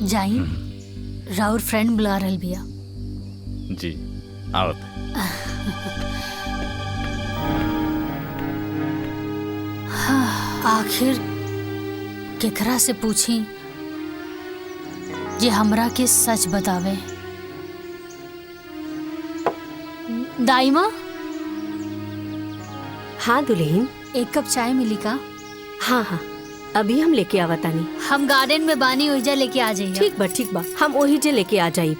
जाई, राउर फ्रेंड बुला रहल बिया। जी आवत। हाँ, आखिर केकरा से पूछी जे हमरा के सच बतावे। दाई माँ, हाँ दुल्हन, एक कप चाय मिली का? हाँ हाँ, अभी हम लेके आवतानी। हम गार्डन में बानी, ओहिजा लेके आ जाइए। ठीक बा, हम ओही जे लेके आ जाई।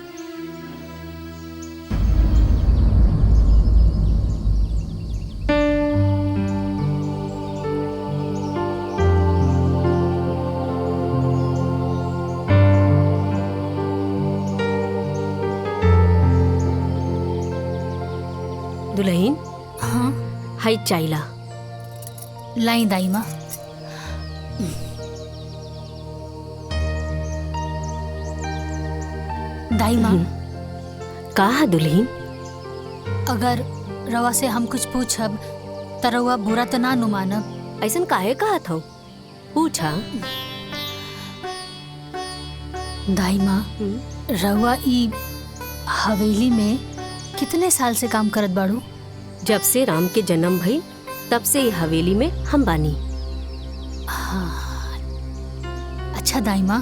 दुल्हन, हाँ हाई चाइला लाई दाई माँ। दाई माँ, कहा दुल्हन? अगर रवा से हम कुछ पूछब त रवा बुरा तो ना नु मानब? ऐसन काहे कहा था? पूछा। दाई माँ, रवा ई हवेली में कितने साल से काम करत बाड़ू? जब से राम के जन्म भई तब से ये हवेली में हम बानी। हाँ। अच्छा दाई माँ,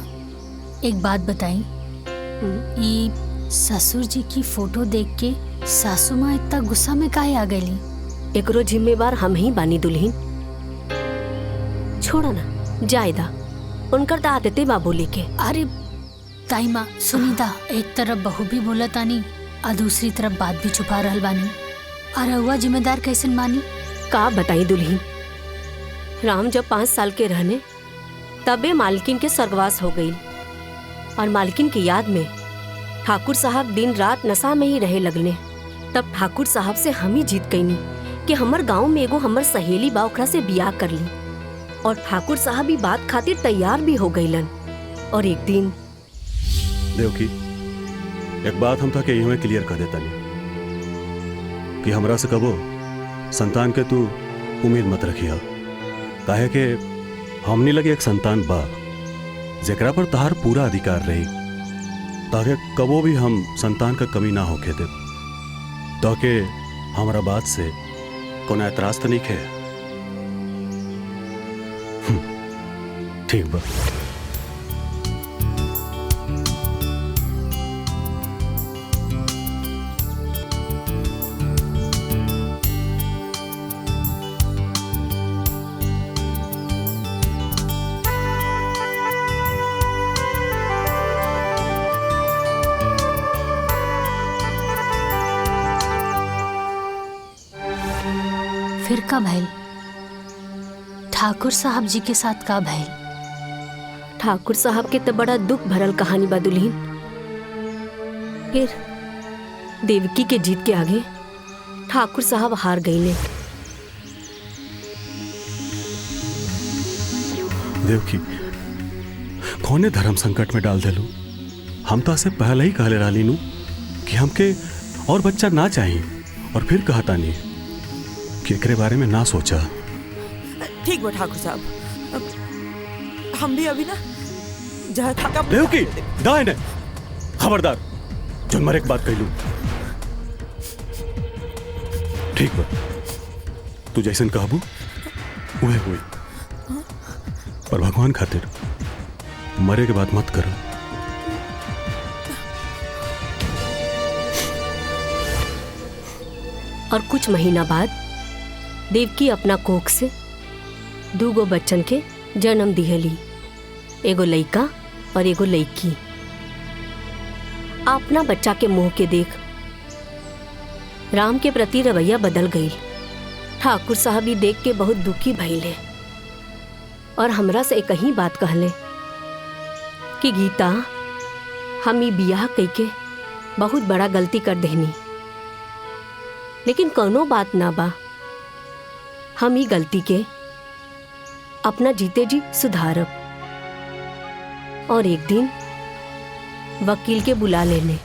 एक बात बताई, ये ससुर जी की फोटो देख के सासू माँ इतना गुस्सा में काहे आ गई? एकरो जिम्मेवार हम ही बानी दुल्हन। छोड़ा ना, जायदा उनकर तो आदते बा बोले के। अरे दाई माँ सुनी दा, एक तरफ बहू भी बोलत आनी और दूसरी तरफ बात भी छुपा रहल बानी। और हुआ जिम्मेदार कैसे मानी? का बताई दुल्हन, राम जब 5 साल के रहने तबे मालकिन के स्वर्गवास हो गई और मालकिन की याद में ठाकुर साहब दिन रात नशा में ही रहे लगने। तब ठाकुर साहब से हम ही जीत गईनी कि हमर गांव में एगो हमर सहेली बा, ओकरा से बियाह कर ली। और ठाकुर साहब भी बात खातिर तैयार भी हो गईलन। और एक दिन देवकी, एक बात हम था कि यही क्लियर कर देता नहीं कि हमरा से कबो संतान के तू उम्मीद मत रखिया। काहे के हमनी लगे एक संतान बा जेकरा पर तहार पूरा अधिकार रही, ताकि कबो भी हम संतान का कमी ना होके दे। ताकि हमारा बात से कोई एतराज तो नहीं है? ठीक बा। फिर का भइल? ठाकुर साहब जी के साथ का भइल? ठाकुर साहब के तो बड़ा दुख भरल कहानी बा दुल्हन। फिर देवकी के जीत के आगे ठाकुर साहब हार गईले। देवकी, कौने धर्म संकट में डाल देलू? हम तो से पहले ही कहले रहली नू कि हमके और बच्चा ना चाहिए, और फिर कहता नहीं कि एकरे बारे में ना सोचा। ठीक बा ठाकुर साहब, हम भी अभी ना जहाँ था देवकी, दाएं ने खबरदार, जो मरे एक बात कह लू। ठीक बा, तू जैसन कहबू उहे हुई, पर भगवान खातिर मरे के बाद मत करो। और कुछ महीना बाद देवकी अपना कोख से 2 बच्चन के जन्म दिहली, एगो लइका और एगो लइकी। अपना बच्चा के मुंह के देख राम के प्रति रवैया बदल गई। ठाकुर साहब भी देख के बहुत दुखी भइले और हमरा से एक ही बात कहले कि गीता, हम ई बियाह कइके बहुत बड़ा गलती कर देनी, लेकिन कोनो बात ना बा, हम ही गलती के अपना जीते जी सुधारब। और एक दिन वकील के बुला लेने।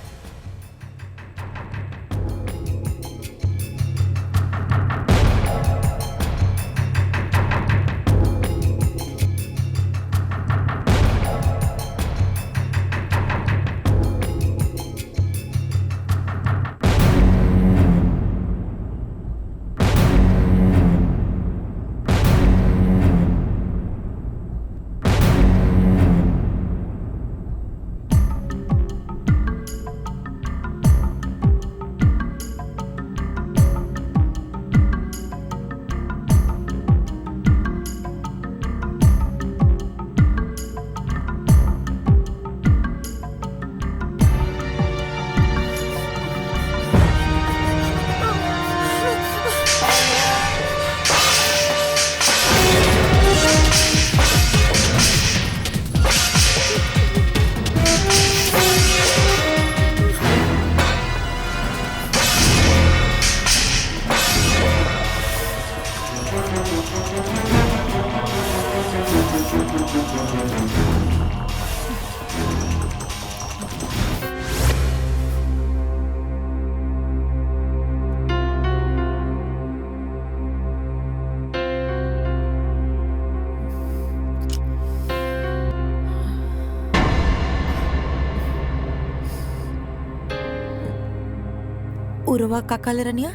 उरवा काका ले रनिया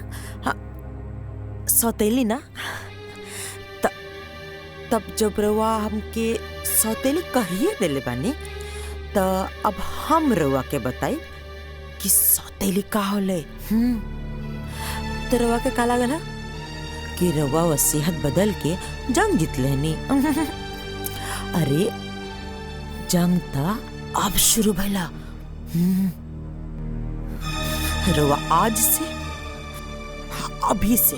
हाँ सौतेली ना तब जब रवा हमके सौतेली कहिए देले बानी त अब हम रवा के बताई कि सौतेली का होले। तो रवा के का लागल है कि रवा वसीयत बदल के जंग जीत लेनी। अरे जंग त अब शुरू भइला। रवा आज से अभी से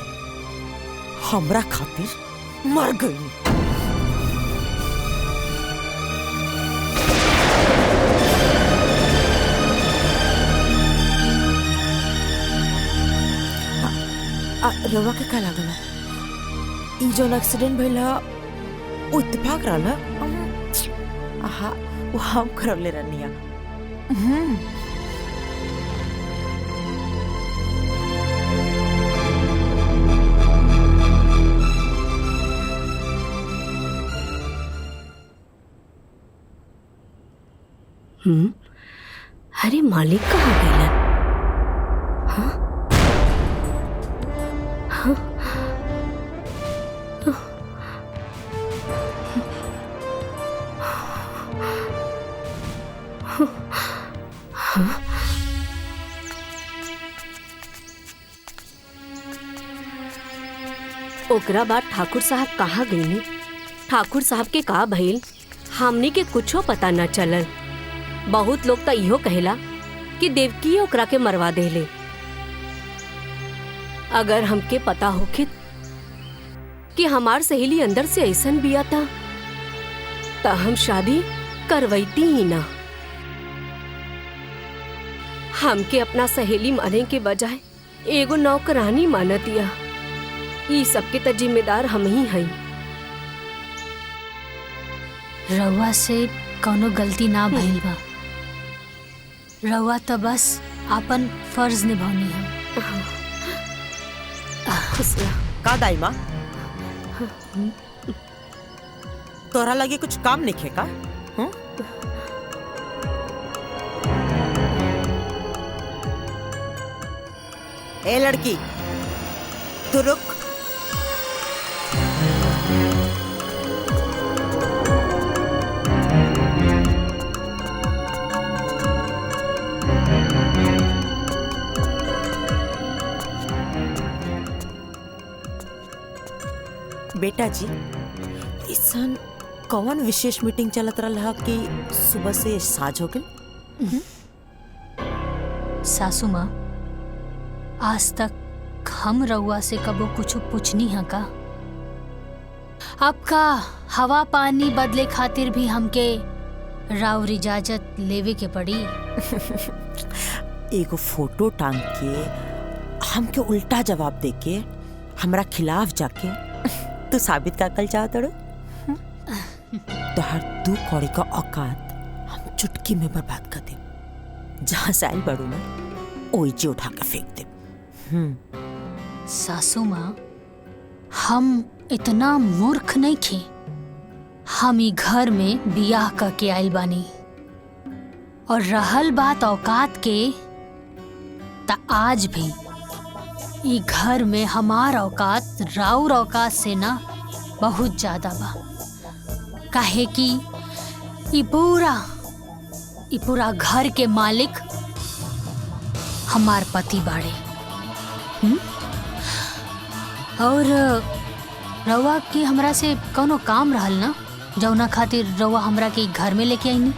हमरा खातिर मर गई। रवा के का लागल ई जो एक्सीडेंट भइला उ इत्तेफाक रहला। आहा वो हम करले रहनिया। अरे मालिक कहाँ गइलन? हाँ? हाँ? ओकरा बाद ठाकुर साहब कहाँ गईले? ठाकुर साहब के का भइल हमनी के कुछो पता न चलल। बहुत लोग तो इहो कहेला कि देवकी ओकरा के मरवा देले। अगर हमके पता होखित कि हमार सहेली अंदर से ऐसन बिया था तो हम शादी करवैती ही ना। हमके अपना सहेली माने के बजाय एगो नौकरानी मानतिया। ई सबके त जिम्मेदार हम ही हई। रउआ से कौनो गलती ना भइल बा। रउआ तो बस आपन फर्ज निभानी है। का दाई माँ तोरा लगे कुछ काम नहीं खेका? ए लड़की तू रुक। बेटा जी इसन कौन विशेष मीटिंग चलत रहा कि सुबह से साझ हो गई? सासू माँ आज तक हम रउआ से कबो कुछ पूछनी है का? आपका हवा पानी बदले खातिर भी हमके राउर इजाजत लेवे के पड़ी। एगो फोटो टांग के हमके उल्टा जवाब देके हमरा खिलाफ जाके तू साबित का कल चाहत रो? तो हर दू कौड़ी का औकात हम चुटकी में बर्बाद कर दे। जहाँ से आइल बड़ू ना ओइजे उठा के फेंक दे। सासू माँ हम इतना मूर्ख नहीं थे। हम ई घर में बियाह करके आइल बानी और रहल बात औकात के ता आज भी ई घर में हमार औकात राउर औकात से ना बहुत ज्यादा बा। काहे कि ई पूरा घर के मालिक हमार पति बाड़े। और रउआ के हमरा से कौनो काम रहल ना जौना खातिर रउआ हमरा के घर में लेके आईनी।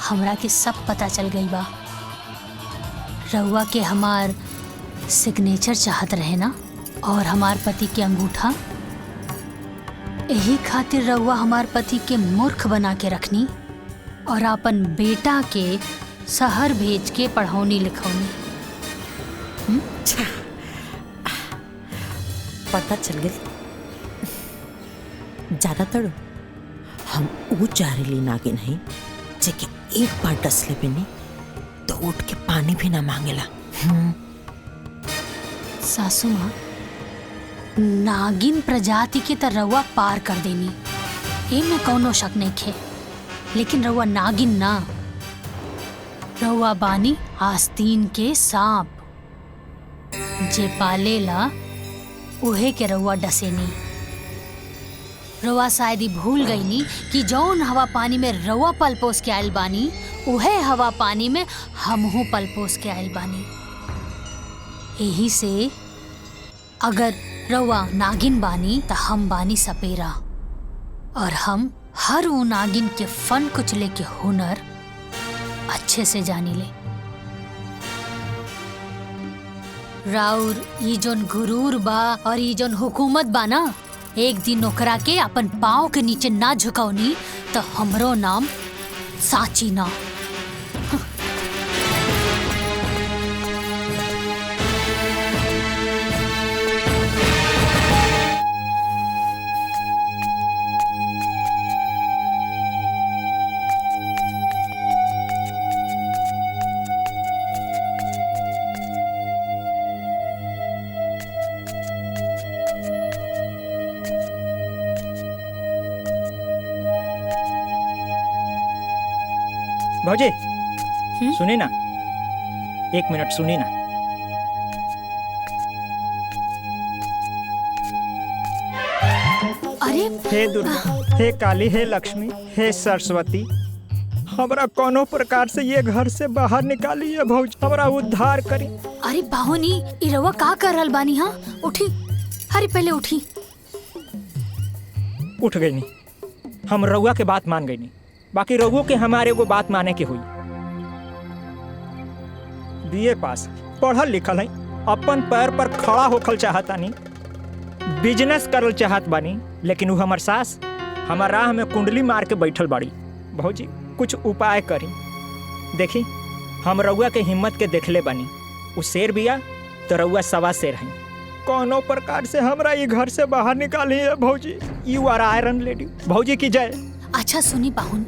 हमरा के सब पता चल गई बा। रउआ के हमार सिग्नेचर चाहत रहे ना और हमार पति के अंगूठा। यही खातिर रउआ हमार पति के मूर्ख बना के रखनी और अपन बेटा के शहर भेज के पढ़ौनी लिखौनी। पता चल गई। ज्यादातर हम ऊ जहरीली नागिन नहीं जेके एक बार डसले पे नहीं तो उठ के पानी भी ना मांगेला। सासू माँ नागिन प्रजाति के त रउआ पार कर देनी, एमे कौनो शक नहीं खे। लेकिन रउआ नागिन ना, रउआ बानी आस्तीन के सांप। जे पालेला उहे के रउआ डसेनी। रउआ शायद ही भूल गईनी कि जौन हवा पानी में रउआ पल पोस के आयल बानी उहे हवा पानी में हमहू पल पोस के आयल बानी। यही से अगर रउआ नागिन बानी त हम बानी सपेरा, और हम हर वो नागिन के फन कुचले के हुनर अच्छे से जानी ले। राउर ई जोन गुरूर बा और ई जोन हुकूमत बा ना, एक दिन ओकरा के अपन पाँव के नीचे ना झुकावनी तो हमरो नाम साची ना। भौजी सुनी ना, 1 मिनट सुनी ना। अरे हे दुर्गा, हे काली, हे लक्ष्मी, हे सरस्वती, हमरा कोनो प्रकार से ये घर से बाहर निकालिए भौजी, हमरा उद्धार करी। अरे बाहुनी, ई रउआ का कर रहल बानी? हाँ उठी, अरे पहले उठी। उठ गई नहीं, हम रउआ के बात मान गई नहीं, बाकी रउओ के हमारे वो बात माने के हुई। बीए पास, पढ़ल लिखल है, अपन पैर पर खड़ा होखल चाहता नहीं, बिजनेस करल चाहत बानी, लेकिन वो हमार सास हमार राह में कुंडली मार के बैठल बाड़ी। भौजी कुछ उपाय करी। देखी हम रउआ के हिम्मत के देखले बानी, वो शेर बिया तो रउआ सवा शेर है। कोनो प्रकार से हमरा ये घर से बाहर निकाली है भौजी। You are iron lady. भौजी की जय। अच्छा सुनी बाहुन,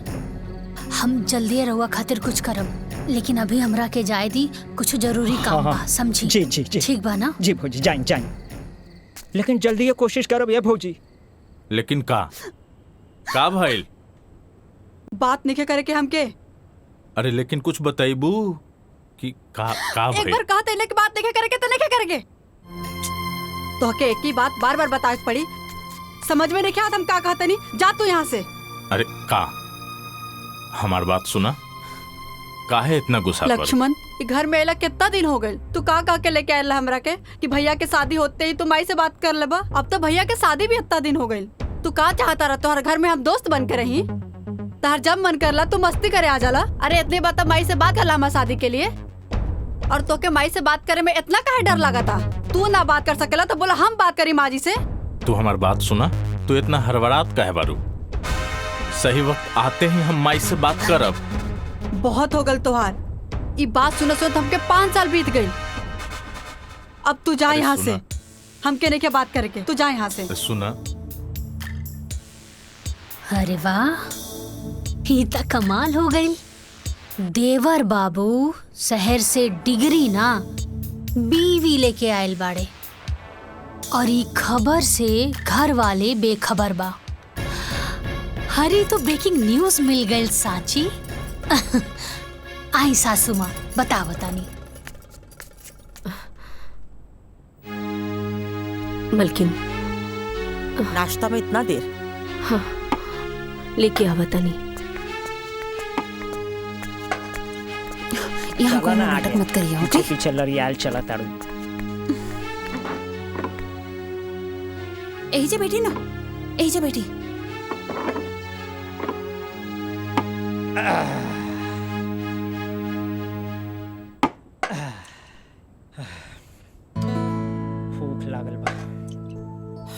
हम जल्दी रउआ खातिर कुछ करब, लेकिन अभी हमरा के जाए दी, कुछ जरूरी काम बा, समझी? जी जी जी ठीक बा ना? जी भौजी, जाइन जाइन, लेकिन जल्दी ये कोशिश करब ये भौजी। लेकिन का भइल? बात नहीं करे के हमके। अरे लेकिन कुछ बताइबू कि का एक भइल? बार कहा तेने की बात नहीं करे के तो नहीं करेंगे। तो के एक ही बात बार बार बताए पड़ी, समझ में नहीं क्या हम का कहते नहीं। जा तू यहाँ से। अरे का हमार बात सुना, काहे इतना गुस्सा पर? लक्ष्मण, घर में अला कितना दिन हो गए, तू का के लेके आयल हमरा के कि भैया के शादी होते ही तू माई से बात कर लेबा। अब तो भैया के शादी भी इतना दिन हो गए, तू का चाहता रहा तोहर घर में हम दोस्त बन के रही? तार जब मन करला तू मस्ती करे आ जाला। अरे इतनी बात माई से बात करला हमारे शादी के लिए, और तो के माई से बात करे में इतना काहे डर लगा था? तू ना बात कर सकेला तो बोला हम बात करी माँ जी से। तू हमार बात सुना, तू इतना हड़बड़ात काहे बारू? सही वक्त आते ही हम माई से बात करब। बहुत हो गल तोहार, ये बात सुन सुन हमके 5 साल बीत गई। अब तू जा यहाँ से, हमके नहीं क्या बात करके, तू जा यहाँ से। सुना, अरे वाह, ये तो कमाल हो गई। देवर बाबू शहर से डिग्री ना बीवी लेके आयल बाड़े, और ये खबर से घर वाले बेखबर बा। हरी तो ब्रेकिंग न्यूज मिल गई साची। आई सासू माँ, बता बतानी। मलकिन, नाश्ता में इतना देर? हाँ, लेके आ बतानी। यहाँ कोई नाटक मत करिए, ओके? पीछे लड़ियाल चला तारू। यही जे बैठी ना, यही जे बैठी। भूख लागल बा।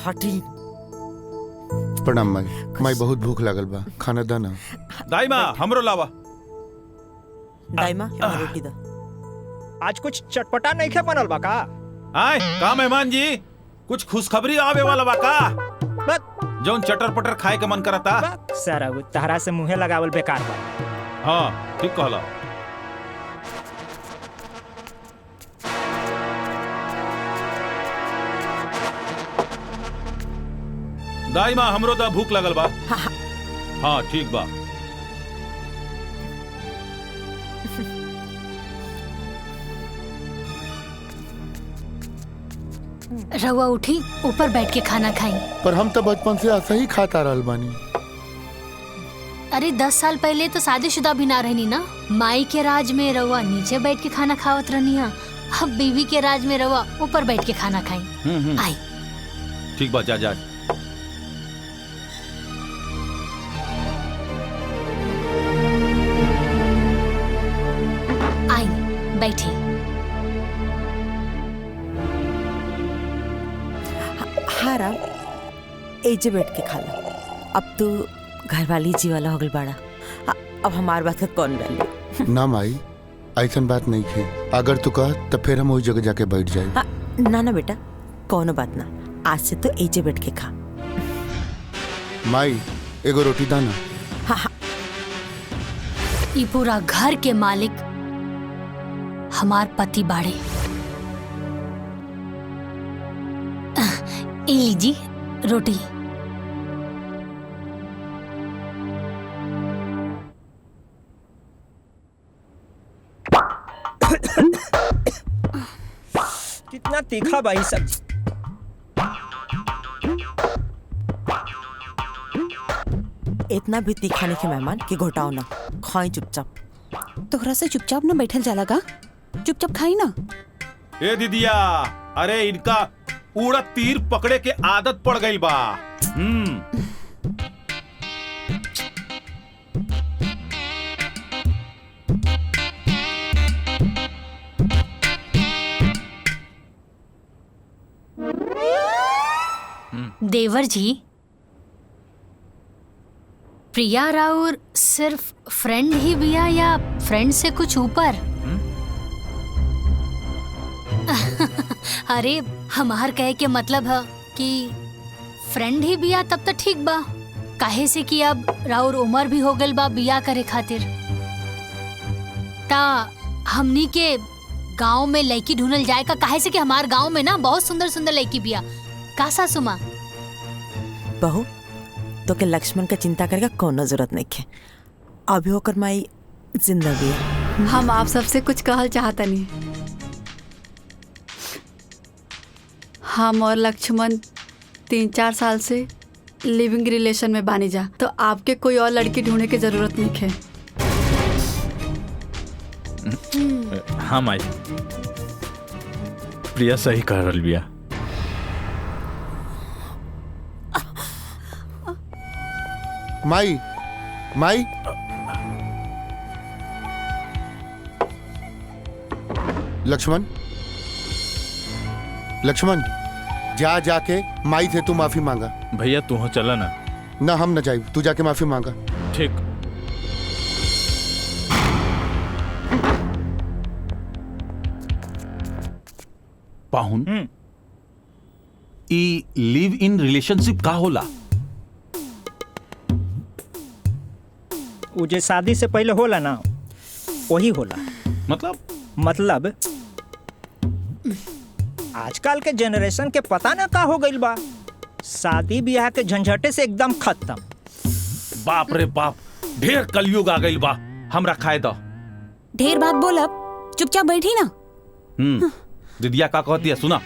हटी। प्रणाम माई। माई बहुत भूख लागल बा, खाना दा ना। दाई माँ हमरो लावा। दाई माँ रोटी दा। आज कुछ चटपटा नहीं खे बनल बा का? आए का मेहमान जी, कुछ खुशखबरी आवे वाला बा का? जौन चटर पटर खाए के मन करता। सारा तहरा से मुँहे लगावल बेकार बा। हाँ ठीक कहला। दाई माँ हमरो दा भूख लगल बा। हाँ ठीक बा। रहुआ उठी, ऊपर बैठ के खाना खाई। पर हम तो बचपन से ऐसा ही खाता रहल बानी। अरे 10 साल पहले तो शादीशुदा भी ना रहनी ना। माई के राज में रहुआ नीचे बैठ के खाना खावत रहनी है, अब बीवी के राज में रहुआ ऊपर बैठ के खाना खाई। आई ठीक बा, जा जा। आई बैठी। हाँ राम, एजे बैठ के खा लो। अब तू घर वाली जी वाला हो गल बाड़ा, अब हमार बात का कौन रही? ना माई, ऐसा बात नहीं है। अगर तू कह तो फिर हम वही जगह जाके बैठ जाए। ना ना बेटा, कोनो बात ना, आज से तो एजे बैठ के खा। माई एगो रोटी दाना। हाँ हाँ। ये पूरा घर के मालिक हमार पति बाड़े। ए लीजी रोटी। कितना तीखा भाई सब्जी। इतना भी तीखा नहीं के मेहमान कि घोटाओ ना, खाई चुपचाप। तोहरा से चुपचाप ना बैठल जाला का, चुपचाप खाई ना। ए दीदिया, अरे इनका उड़द तीर पकड़े के आदत पड़ गई बा। देवर जी, प्रिया राउर सिर्फ फ्रेंड ही बिया या फ्रेंड से कुछ ऊपर? अरे हमार कहे के मतलब है कि फ्रेंड ही बिया तब तो ठीक बा, काहे से कि अब राउर उम्र भी हो गल बा बिया करे खातिर। ता हमनी के गांव में लड़की ढूंढल जाए का, काहे से कि हमार गांव में ना बहुत सुंदर सुंदर लड़की बिया। का सासू माँ? बहू तो के लक्ष्मण का चिंता करेगा कोनो जरूरत नहीं है, अभी होकर माई जिंदा भी है। हम आप सबसे कुछ कहल चाहता नहीं। हम और लक्ष्मण 3-4 साल से लिविंग रिलेशन में बानी जा, तो आपके कोई और लड़की ढूंढने की जरूरत नहीं है। हाँ माई, प्रिया सही कह रही बिया। माई माई लक्ष्मण लक्ष्मण, जा जाके माई से तू माफी मांगा। भैया तू हो चला ना। ना हम न जाए, तू जाके माफी मांगा। ठीक। पाहुन, ई लिव इन रिलेशनशिप का होला? वो जो शादी से पहले होला ना, वही होला। मतलब आजकल के जनरेशन के पता ना का हो गइल बा, शादी ब्याह के झंझटे से एकदम खत्म। बाप रे बाप, ढेर कलयुग आ गइल बा। हमरा खाए दो। ढेर बात बोलब, चुपचाप बैठी ना। दीदिया का कहती है सुना।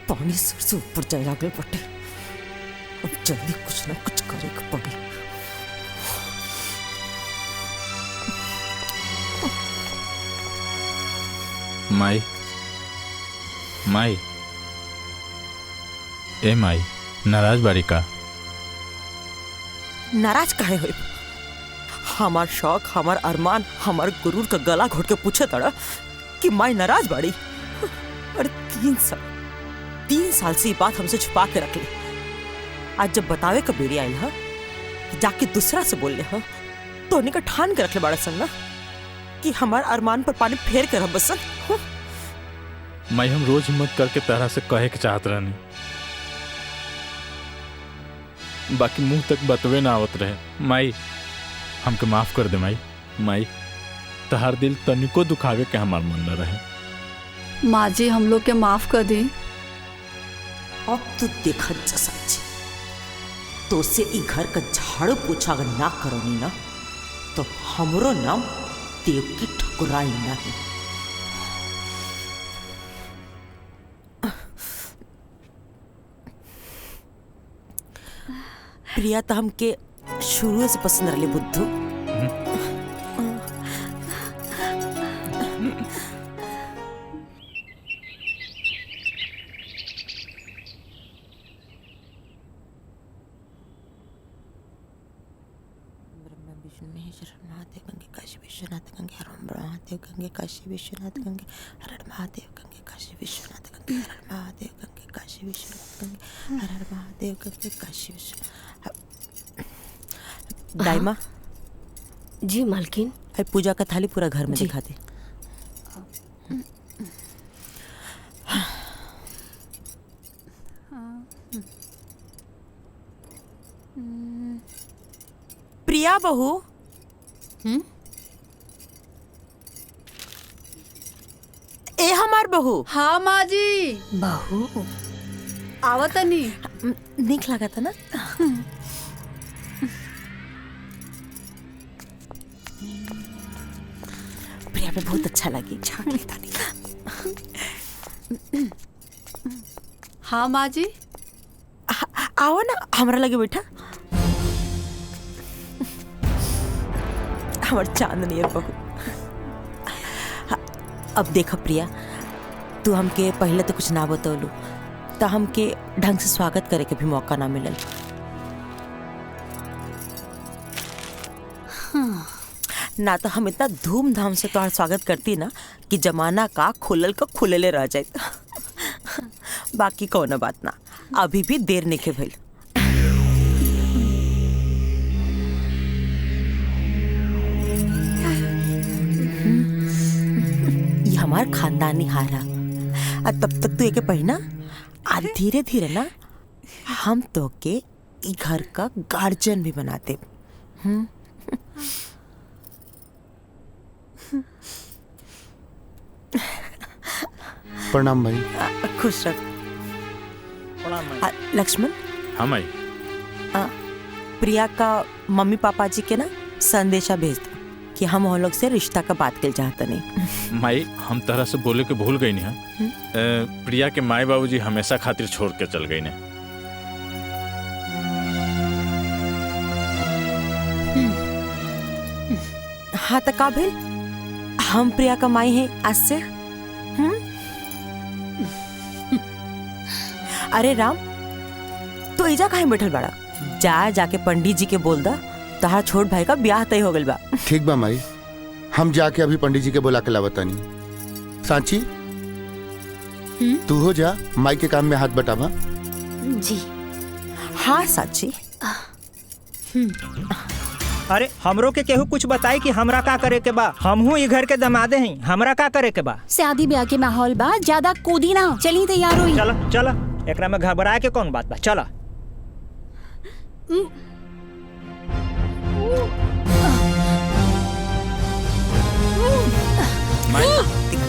पानी सर से ऊपर जाए लागल बटे, अब जल्दी कुछ ना कुछ करे के पड़ी। माई माई, ए माई, नाराज बारी का? नाराज काहे होई? हमार शौक, हमार अरमान, हमार गुरूर का गला घोट के पूछे तड़ा कि माई नाराज बाड़ी। अरे 3 साल से ये बात हमसे छुपा के रख ली। आज जब बतावे का बेरी आयल है, जाके दूसरा से बोल ले है, तो उन्हें का ठान के रख ले बड़ा संग ना कि हमार अरमान पर पानी फेर कर बसन। माई हम रोज हिम्मत करके तरह से कहे के चाहत रहनी, बाकी मुंह तक बतवे ना आवत रहे। माई हमके माफ कर दे माई। माई तहार दिल तनिको दुखावे के हमार मन न रहे। माँ जी हम लोग के माफ कर दी। अब तो देखा जैसा जी, तो से ई घर का झाड़ू पोछा अगर ना करोनी ना, तो हमरो नाम देव की ठकुराई नहीं। प्रिया तो हमके शुरू से पसंद रही बुद्धू। विश्वनाथ गंगे हर महादेव गंगे काशी विश्वनाथ गंगे हर महादेव गंगे काशी विश्वनाथ गंगे हर महादेव गंगे काशी विश्वनाथ गंगे हर महादेव गंगे काशी विश्वनाथ। दाइमा। जी मालकिन। पूजा का थाली पूरा घर में दिखा दे। प्रिया बहू। ए हमार बहू। हाँ माँ जी। बहू आवत नहीं निक लगा था ना। प्रिया पे बहुत अच्छा लगी। हाँ माँ जी। आओ ना हमारा लगे बैठा। हमार चांदनी है बहू। अब देखो प्रिया, तू हमके पहले तो कुछ ना बतौलू तो हमके ढंग से स्वागत करे के भी मौका ना मिलल। ना तो हम इतना धूमधाम से तुम्हारा स्वागत करती ना कि जमाना का खुलल का खुलले रह जाए। बाकी कौन बात ना, अभी भी देर नहीं के भइल। हमार खानदानी हारा और तब तक तू एक पढ़ना और धीरे धीरे ना हम तो के घर का गार्जियन भी बनाते। प्रणाम भाई। खुश रख। लक्ष्मण। हाँ माई। प्रिया का मम्मी पापा जी के ना संदेशा भेज दो कि हम लोग से रिश्ता का बात कर चाहते नहीं। माई हम तरह से बोले के भूल गई नहीं। प्रिया के माई बाबूजी हमेशा खातिर छोड़ के चल गई ने। हाँ तो का भेल, हम प्रिया का माई है आज से। अरे राम तो इजा कहीं बैठल बड़ा, जाके पंडित जी के बोल दा तहार छोट भाई का ब्याह तय हो गल बा। ठीक बा माई, हम जाके अभी पंडित जी के बोला के लावतानी। सांची तू हो जा, माई के काम में हाथ बटावा। जी हाँ सांची। अरे हमरो के केहू कुछ बताई कि हमरा का करे के बा। हमहू ई घर के दमादे हैं, हमरा का करे के बा। शादी ब्याह के माहौल बा, ज्यादा कूदी ना, चली तैयार हुई। चला चला, एकरा में घबराए के कौन बात बा, चला।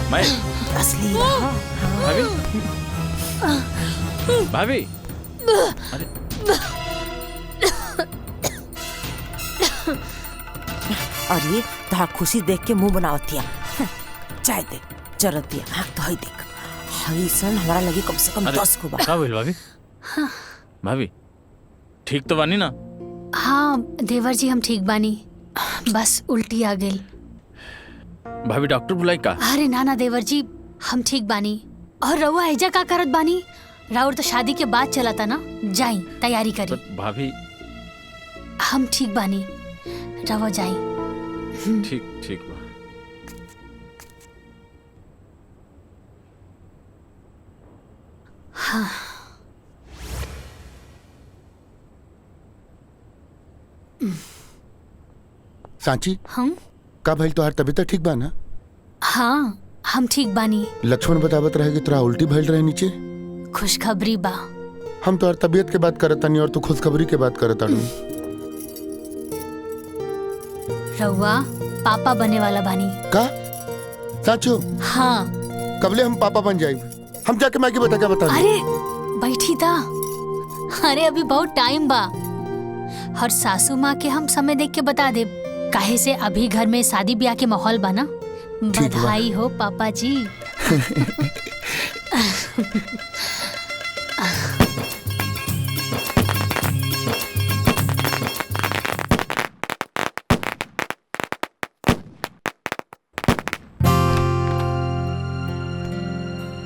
माई असली भाभी भाभी। अरे और ये तहार खुशी देख के मुंह बनावतिया। चाय दे जरतिया। हाँ तो हई देख, हई सन हमारा लगी कम से कम 10 को बा। का भइल भाभी? भाभी ठीक तो बानी ना? हाँ देवर जी हम ठीक बानी, बस उल्टी आ गई। भाभी डॉक्टर बुलाई का? अरे ना ना देवर जी हम ठीक बानी। और रउआ एजा का करत बानी? राउर तो शादी के बाद चला था ना, जाई तैयारी करी। भाभी हम ठीक बानी, रवा जाई। ठीक ठीक बा। हाँ सांची हम का भइल, तोहार तबीयत ठीक बा ना? हाँ हम ठीक बानी। लक्ष्मण बतावत रहे कि तोरा उल्टी भइल रहे नीचे। खुशखबरी बा। हम तोहार तबीयत के बात करत तानी और तू खुशखबरी के बात करत तानी। रउआ पापा बने वाला बानी का? साचो? हाँ। कबले हम पापा बन जाए? हम जाके माँ की बता क्या बता? अरे बैठी था। अरे अभी बहुत टाइम बा, और सासू माँ के हम समय देख के बता दे। काहे से अभी घर में शादी ब्याह के माहौल बना। बधाई हो पापा जी।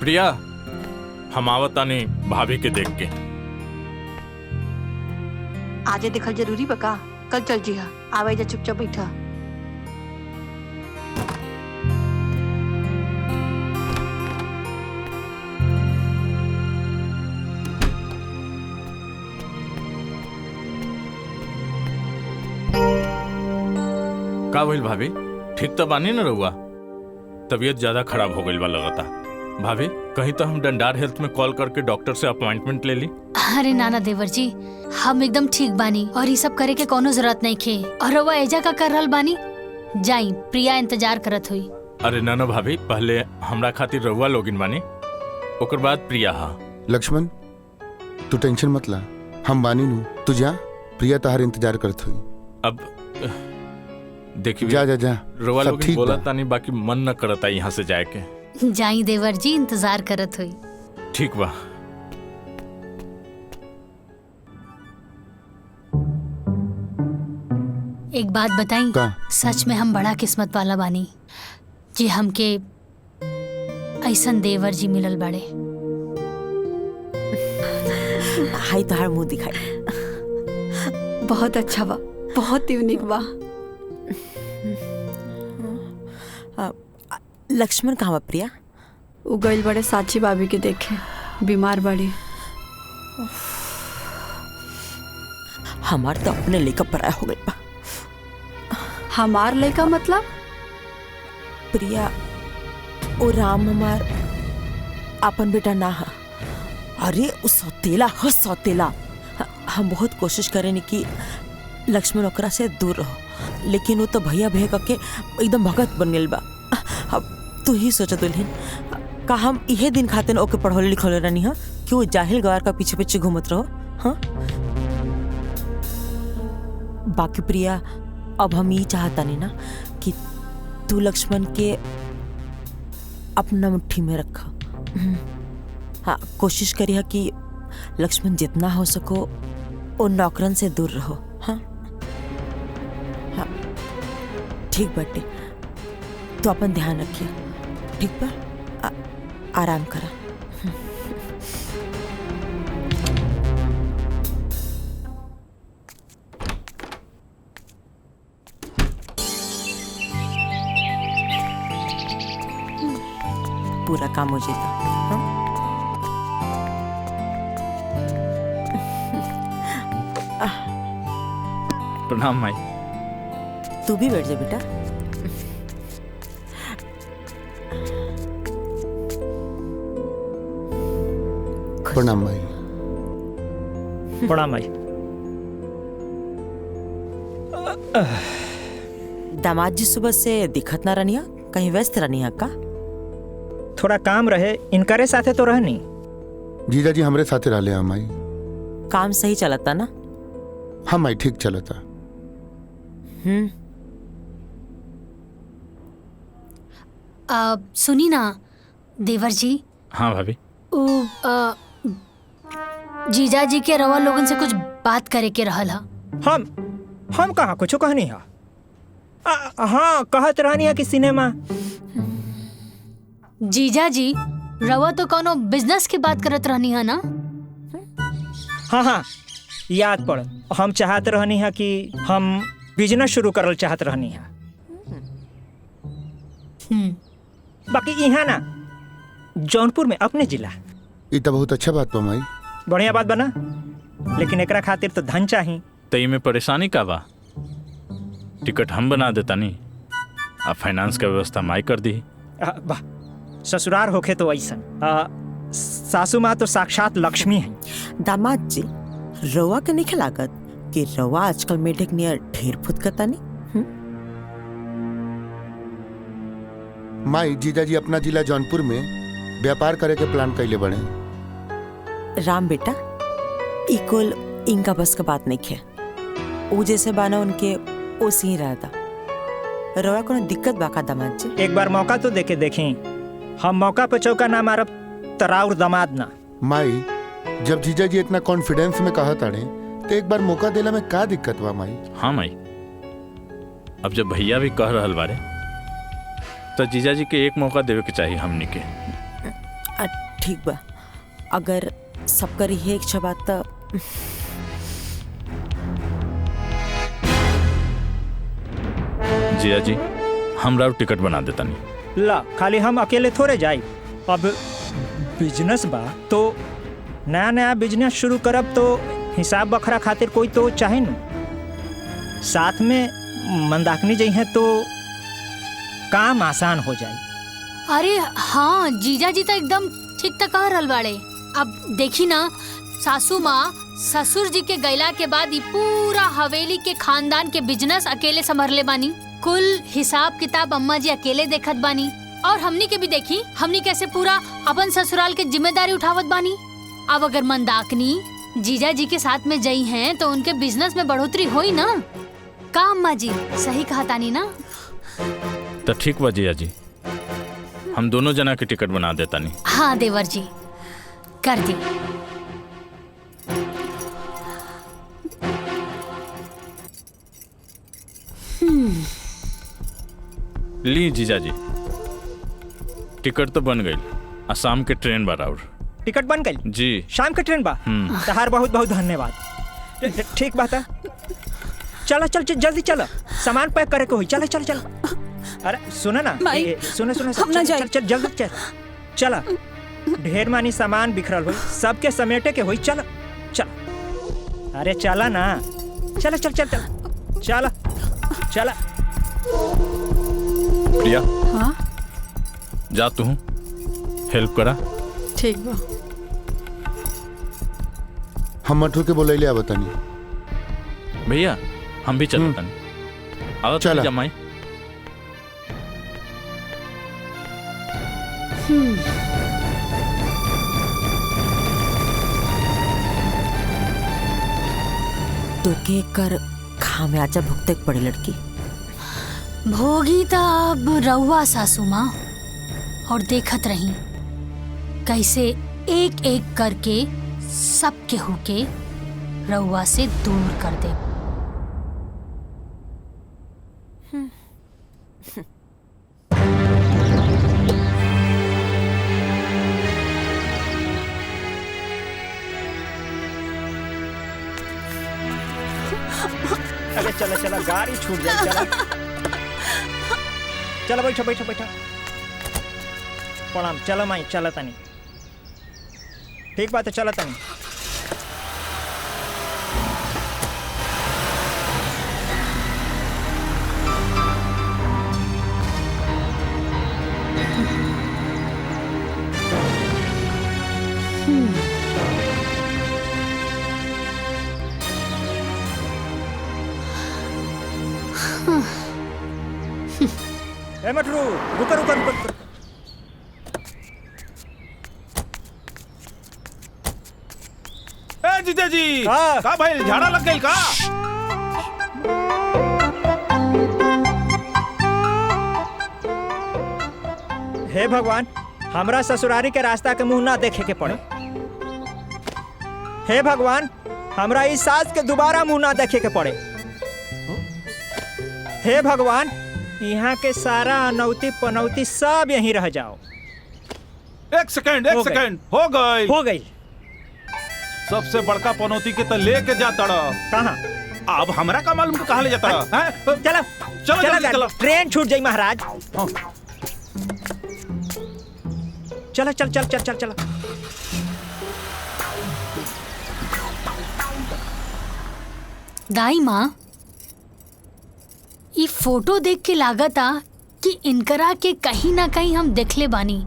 प्रिया, हम आवतानी भाभी के देख के। आजे देखल जरूरी बका, कल चल जी आवे जा, चुपचाप बैठा। का भइल भाभी? ठीक तो बानी न रहुआ? तबीयत ज्यादा खराब हो गई बा लगता। भाभी कहीं तो हम डंडार हेल्थ में कॉल करके डॉक्टर से अपॉइंटमेंट ले ली। अरे नाना देवर जी, हम एकदम ठीक बानी और ये सब करे के कोनो जरूरत नहीं खे। और रउआ एजा का कर रहल बानी? जाई, प्रिया इंतजार करत हुई। अरे ना भाभी, पहले हमरा खातिर रहुआ लोगिन बानी, ओकर बाद प्रिया। हा लक्ष्मण, तू टेंशन मत ला, हम बानी नु। तू जा, प्रिया तहार इंतजार करत हुई। अब देखिए, जा जा जा, रउआ सब लोगिन ठीक बोला बा। तानी, बाकी मन न करता यहाँ से जाए के। जाई देवर जी, इंतजार करत हुई। ठीक बा। एक बात बताई, सच में हम बड़ा किस्मत वाला बानी जी, हमके ऐसन देवर जी मिलल बड़े। हाय तोहार मुंह दिखाई। बहुत अच्छा बा, बहुत यूनिक बा। लक्ष्मण कहाँ बा प्रिया? उ गइल बड़े साची भाभी के देखे, बीमार बड़ी। हमार तो अपने लेकर पराया हो गई बा। हमार लड़का मतलब? प्रिया, ओ राम हमार अपन बेटा ना है। अरे उस सौतेला ह सौतेला। हम बहुत कोशिश करें कि लक्ष्मण ओकरा से दूर रहो, लेकिन वो तो भैया भैया करके एकदम भगत बन गई बा। अब तू ही सोच दुल्हन, का हम इहे दिन खाते ओके पढ़ौले लिखौले रहनी है कि वो जाहिल गवार का पीछे पीछे घूमत रहो। हाँ, बाकी प्रिया, अब हम ये चाहता नहीं ना कि तू लक्ष्मण के अपना मुट्ठी में रखा। हाँ, कोशिश करिए कि लक्ष्मण जितना हो सको वो नौकरन से दूर रहो। हाँ हाँ, ठीक बाटे, तो अपन ध्यान रखिए, ठीक बा? आराम करा। पूरा काम हो जाएगा। प्रणाम माई। तू भी बैठ जा बेटा। प्रणाम भाई। प्रणाम भाई। दामाद जी सुबह से दिखत ना रनिया, कहीं व्यस्त रनिया का? थोड़ा काम रहे, इनकरे साथे तो रहनी। जीजा जी हमरे साथे रहले हम माई। काम सही चलता ना? हाँ माई, ठीक चलता। सुनी ना देवर जी। हाँ भाभी। जीजा जी के रवा लोगन से कुछ बात करे के रहल हा। हम कहाँ कुछ कहनी है। हाँ, कहत रहनी है कि सिनेमा। जीजा जी, रवा तो कोनो बिजनेस की बात करत रहनी है ना? हाँ हाँ, याद पड़। हम चाहत रहनी है कि हम बिजनेस शुरू करल चाहत रहनी है। बाकी यहाँ ना, जौनपुर में अपने जिला। ये तो बहुत अच्छा बात बा माई। बढ़िया बात बना, लेकिन एकरा खातिर तो धन चाहिए। तई में परेशानी का बा? टिकट हम बना देता नहीं, अब फाइनेंस का व्यवस्था माई कर दी। वाह, ससुराल होके तो ऐसा। सासू माँ तो साक्षात लक्ष्मी है। दामाद जी, रवा के नहीं लागत कि रवा आजकल मेढक नियर ढेर फुदकता नहीं? माई, जीजा जी अपना जिला जौनपुर में व्यापार करे के प्लान कैले बड़े। राम बेटा, इकोल इनका बस का बात नहीं है। वो जैसे बाना उनके ओसी ही रहता। रवा को दिक्कत बाका दामाद जी? एक बार मौका तो देके देखें। हम मौका पे चौका ना मारब तराउर दामाद ना। माई, जब जीजा जी इतना कॉन्फिडेंस में कहा ताड़े तो एक बार मौका देला में का दिक्कत बा माई? हाँ माई, अब जब भैया भी कह रहल बारे तो जीजा जी के एक मौका देवे के चाहिए हमनी के। ठीक बा, अगर सब करी है इच्छा बात तो जिया जी हमरा टिकट बना देता नहीं। ला खाली हम अकेले थोड़े जाई। अब बिजनेस बा तो नया नया बिजनेस शुरू करब तो हिसाब बखरा खातिर कोई तो चाहे न। साथ में मंदाकिनी जी हैं तो काम आसान हो जाए। अरे हाँ जीजा जी तो एकदम ठीक तक कह रहल बाड़े। अब देखी ना सासू माँ ससुर जी के गैला के बाद ये पूरा हवेली के खानदान के बिजनेस अकेले संभरले बानी। कुल हिसाब किताब अम्मा जी अकेले देखत बानी और हमनी के भी देखी हमनी कैसे पूरा अपन ससुराल के जिम्मेदारी उठावत बानी। अब अगर मंदाकिनी जीजा जी के साथ में जई हैं तो उनके बिजनेस में बढ़ोतरी होई ना। का अम्मा जी सही कहा तानी ना? तो ठीक बा जिया जी, हम दोनों जना के टिकट बना देता नहीं। हाँ देवर जी कर दी। ली जीजा जी, टिकट तो बन गई। असम के ट्रेन बराबर टिकट बन गई जी। शाम के ट्रेन बा। तहार बहुत बहुत धन्यवाद। ठीक बात है, चलो चल जल्दी चलो, सामान पैक करे को हुई। चलो चलो चलो। अरे सुनो ना, सुनो सुनो, चल चल जल्दी चल। चलो ढेर मानी सामान बिखरल हुई, सबके समेटे के हुई। चलो चलो, अरे चला ना, चलो चल चल चल चलो चला। प्रिया हाँ जा तू हेल्प करा। ठीक बा। हम मठू के बोले लिया बतानी। भैया हम भी चलता नहीं। आओ चला। जमाई तो के कर खामियाजा भुगते पड़ी लड़की। भोगी तो अब रहुआ सासू माँ, और देखत रही कैसे एक एक करके सब केहू के रहुआ से दूर कर दे। अरे चलो चलो, गाड़ी छूट जाए। चलो चलो, बैठो बैठो बैठो। प्रणाम। चलो माई, चलो तनी। ठीक बात है, चलो तनी। ए मटरू, रुको रुको रुको रुको। ए जीजा जी का भाई झाड़ा लग गई का? हे भगवान, हमरा ससुरारी के रास्ता के मुंह ना देखे के पड़े। हे भगवान, हमरा इस सास के दोबारा मुंह ना देखे के पड़े। हे भगवान, यहाँ के सारा अनौती पनौती सब यहीं रह जाओ। एक सेकंड हो गई हो गई। सबसे बड़का पनौती के तो लेके जाता रहा। कहाँ? अब हमरा का मालूम कहाँ ले जाता रहा? चलो चलो चलो, चलो ट्रेन छूट जाई महाराज। चलो चल चल चल चल चलो। दाई माँ, ये फोटो देख के लागता कि इनकरा के कहीं ना कहीं हम देखले बानी,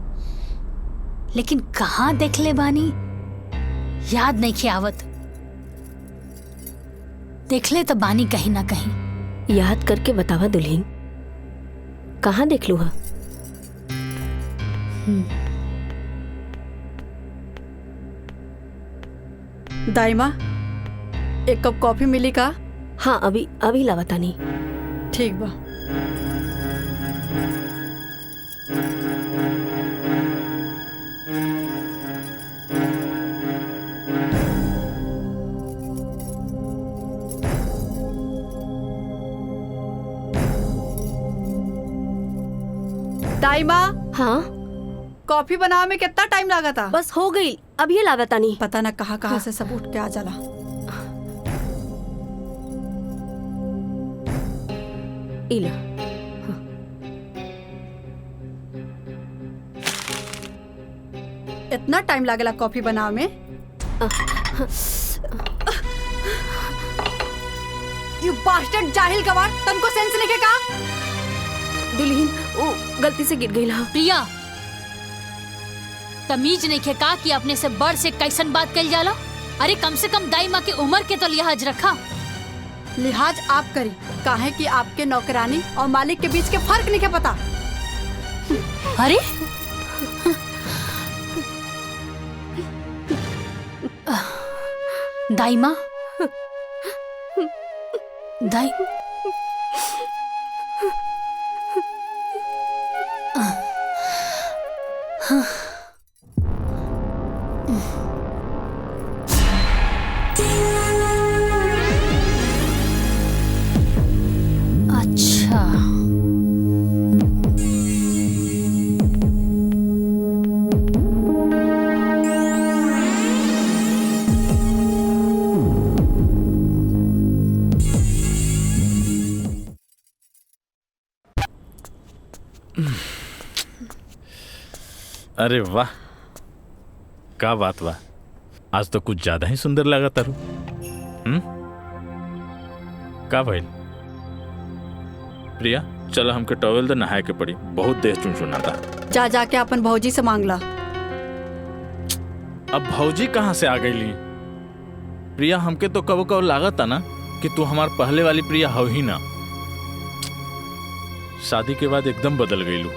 लेकिन कहाँ देखले बानी याद नहीं के आवत। देखले तो बानी कहीं ना कहीं। याद करके बतावा दुल्हीन, कहाँ देख लू? दाई माँ, एक कप कॉफी मिली का? हाँ अभी अभी लावता नहीं। ठीक बा। दाई माँ, हाँ कॉफी बनावे में कितना टाइम लगा था? बस हो गई, अब ये लागता नहीं। पता न कहाँ से सब उठ के आ जाला। इला इतना टाइम लागेला कॉफी बनावे में? यू बास्टर्ड जाहिल गवार, तुमको सेंस नहीं के का? दुल्हन ओ गलती से गिर गई। प्रिया, तमीज नहीं का कि अपने से बड़ से कैसन बात कल जाला? अरे कम से कम दाई माँ की उम्र के तो लिहाज रखा। लिहाज आप करी, काहे कि आपके नौकरानी और मालिक के बीच के फर्क नहीं के पता। अरे दाई माँ, दाई अच्छा, अरे वाह, का बात बा, आज तो कुछ ज्यादा ही सुंदर लगा तारू। का भइल? प्रिया चलो हमके टॉवेल दे, नहाए के पड़ी, बहुत देर चुनचुना था। जा जाके अपन भौजी से मांग ला। अब भौजी कहाँ से आ गई? प्रिया हमके तो कबो कबो लागत था ना कि तू हमार पहले वाली प्रिया हो ही ना। शादी के बाद एकदम बदल गई लू।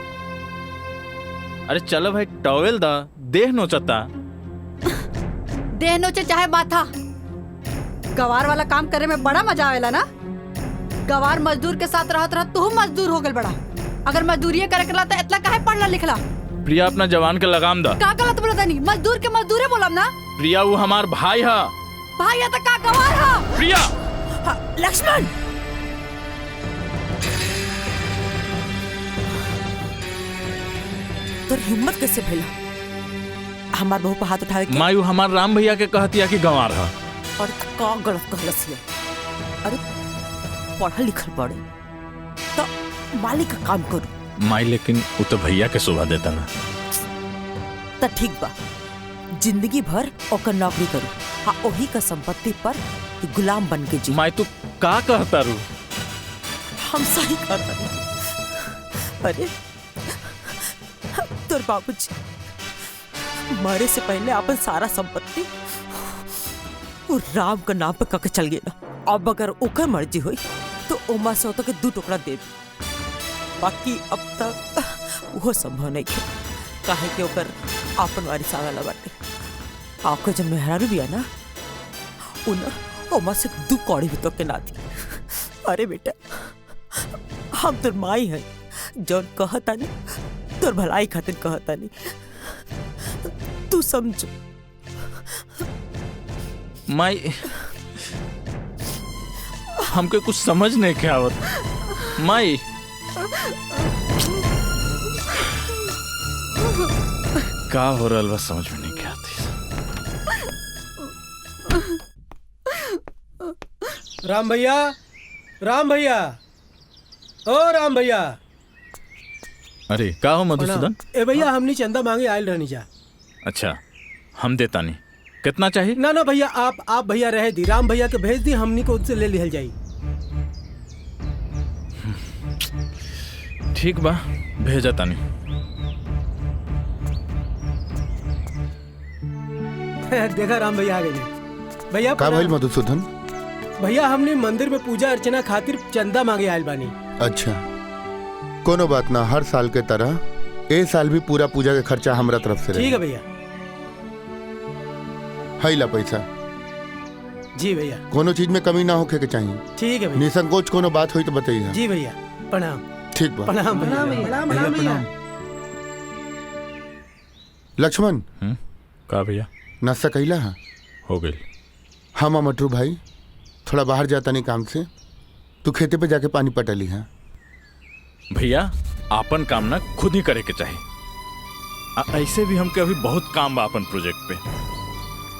अरे चलो भाई टॉवेल दा, देह नोचता। देह नोचे चाहे माथा, गवार वाला काम करे में बड़ा मजा आवेला ना। गवार मजदूर के साथ रहत रहत तू मजदूर हो गल बड़ा। अगर मजदूरी करे करला तो इतना काहे पढ़ला लिखला? प्रिया अपना जवान के लगाम दा। का गलत बोलता नहीं, मजदूर के मजदूरे बोलम ना। प्रिया वो हमार भाई हा। भाई है तो का गवार हा? प्रिया लक्ष्मण, तोर हिम्मत कैसे भइला हमार बहू पर हाथ उठावे के? मायू हमार राम भैया के कहतिया कि गंवार हा। और का गलत कहलस है? अरे पढ़ल लिखल पड़े तो मालिक का काम करू। माई लेकिन वो तो भैया के शोभा देता ना। तो ठीक बा, जिंदगी भर ओकर नौकरी करू, हाँ ओही का संपत्ति पर गुलाम बन के जी। माई तू का कहता रू? हम सही कहता। अरे तोर बाबूजी मरे से पहले अपन सारा संपत्ति वो राम का नाम पे कके चल गए ना। अब अगर ओकर मर्जी हुई तो ओमा से तो के 2 टुकड़ा दे दे, बाकी अब तक वो संभव नहीं है। काहे कि ओकर आपन वारिस आवेला बाटे। आपका जब मेहरारू भी है ना, उन ओमा से 2 कौड़ी भी तो के ना दी। अरे बेटा, हम तोर माई है, जौन कहता नहीं तोर भलाई खातिर कहता नहीं, तू समझ। माई हमके कुछ समझ नहीं के आवत। माई का हो रहा बस समझ में नहीं के आती। राम भैया, राम भैया, ओ राम भैया। अरे का हो मधुसूदन? ए भैया, हमनी चंदा मांगे आयल रहनी जा। अच्छा हम देता नहीं, कितना चाहिए? ना ना भैया, आप भैया रह दी, राम भैया के भेज दी, हमनी को उससे ले लिहल जाई। ठीक बा, भेजा तानी। देखा राम भैया आ गए। भैया का भइल मधुसूदन? भैया हमने मंदिर में पूजा अर्चना खातिर चंदा मांगे आयल बानी। अच्छा कोनो बात ना, हर साल के तरह ए साल भी पूरा पूजा के खर्चा हमरा तरफ से ठीक है भैया। है ला पैसा। जी भैया। कोनो चीज में कमी ना होखे के चाहिए। ठीक है भैया। निसंकोच कोनो बात हुई तो बताइए। जी भैया, प्रणाम। ठीक बा। प्रणाम भैया। लक्ष्मण का भैया? नाश्ता कैला है? हो गई। हाँ मटरू भाई, थोड़ा बाहर जाता नहीं काम से, तू खेते पे जाके पानी पटा ली है। भैया आपन काम ना खुद ही करे के चाहिए। ऐसे भी हमके अभी बहुत काम बा अपन प्रोजेक्ट पे।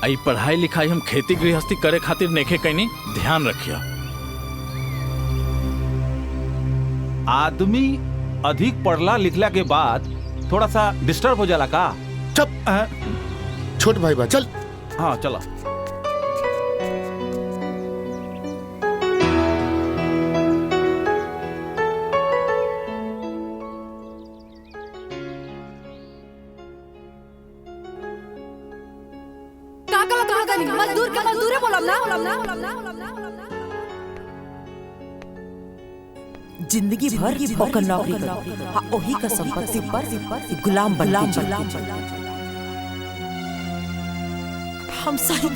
आई पढ़ाई लिखाई हम खेती गृहस्थी करे खातिर नेखे कहीं ध्यान रखिया। आदमी अधिक पढ़ला लिखला के बाद थोड़ा सा डिस्टर्ब हो जाला का। चुप छोट भाई बा चल। हाँ चला। मजदूर के मजदूरे बोलब ना। जिंदगी भर ओकर नौकरी कर, हाँ ओही का संपत्ति पर गुलाम बन हम सही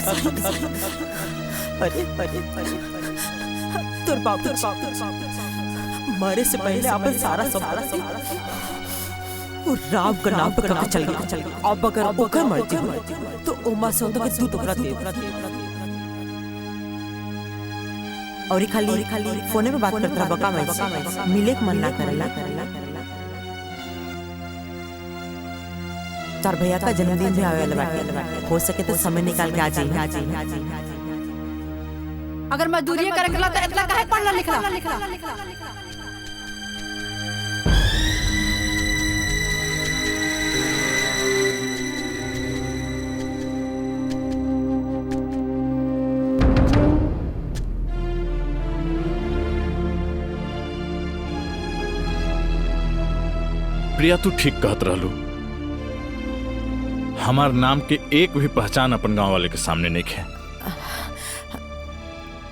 अरे तोर बाप मरे से पहले अपन सारा संपत्ति वो राम का नाम पे करके चल गया। अब अगर ओकर मर्जी हो तो उमा से के दू टुकड़ा दे और खाली फोने में बात करता बका मैं मिले के मन ना करेला। तार भैया का जन्मदिन भी आवे वाला, हो सके तो समय निकाल के आ जाइए। अगर मजदूरी करे तो इतना काहे पढ़ला लिखला। प्रिया तू ठीक कहत रहलू। हमार नाम के एक भी पहचान अपन गांव वाले के सामने नहीं है।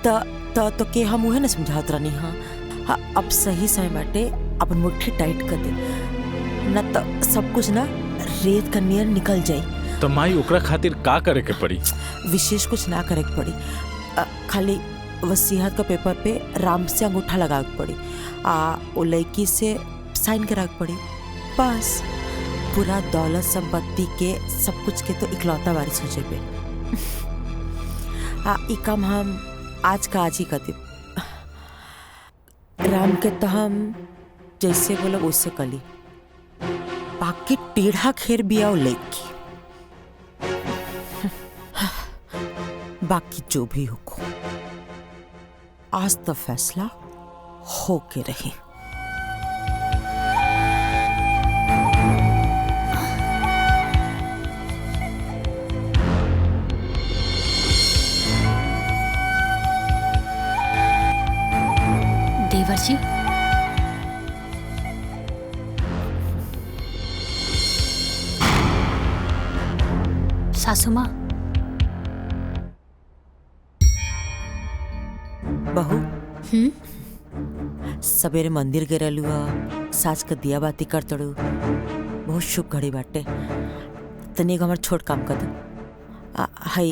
तो के हम उहे न समझात रहनी। हाँ अब सही समय बाटे अपन मुट्ठी टाइट कर दे, न तो सब कुछ ना रेत का नियर निकल जाई। तो माई ओकरा खातिर का करे के पड़ी? विशेष कुछ ना करे के पड़ी, खाली वसीयत का पेपर पे राम से अंगूठा लगा के पड़ी, वो लड़की से साइन करा के पड़ी। बस पूरा दौलत संपत्ति के सब कुछ के तो इकलौता वारिस हो जाए। ई काम हम आज का आज ही कर दे। राम के तो हम जैसे बोलो उससे कली, बाकी टेढ़ा खेर बिया लेकी, बाकी जो भी हो आज तो फैसला हो के रही। देवर जी, सासू माँ, बहू सवेरे मंदिर गए रहलू, सास का दिया बाती कर तड़ू, बहुत शुभ घड़ी बाटे। तनी हमार छोट काम कर दो, हाई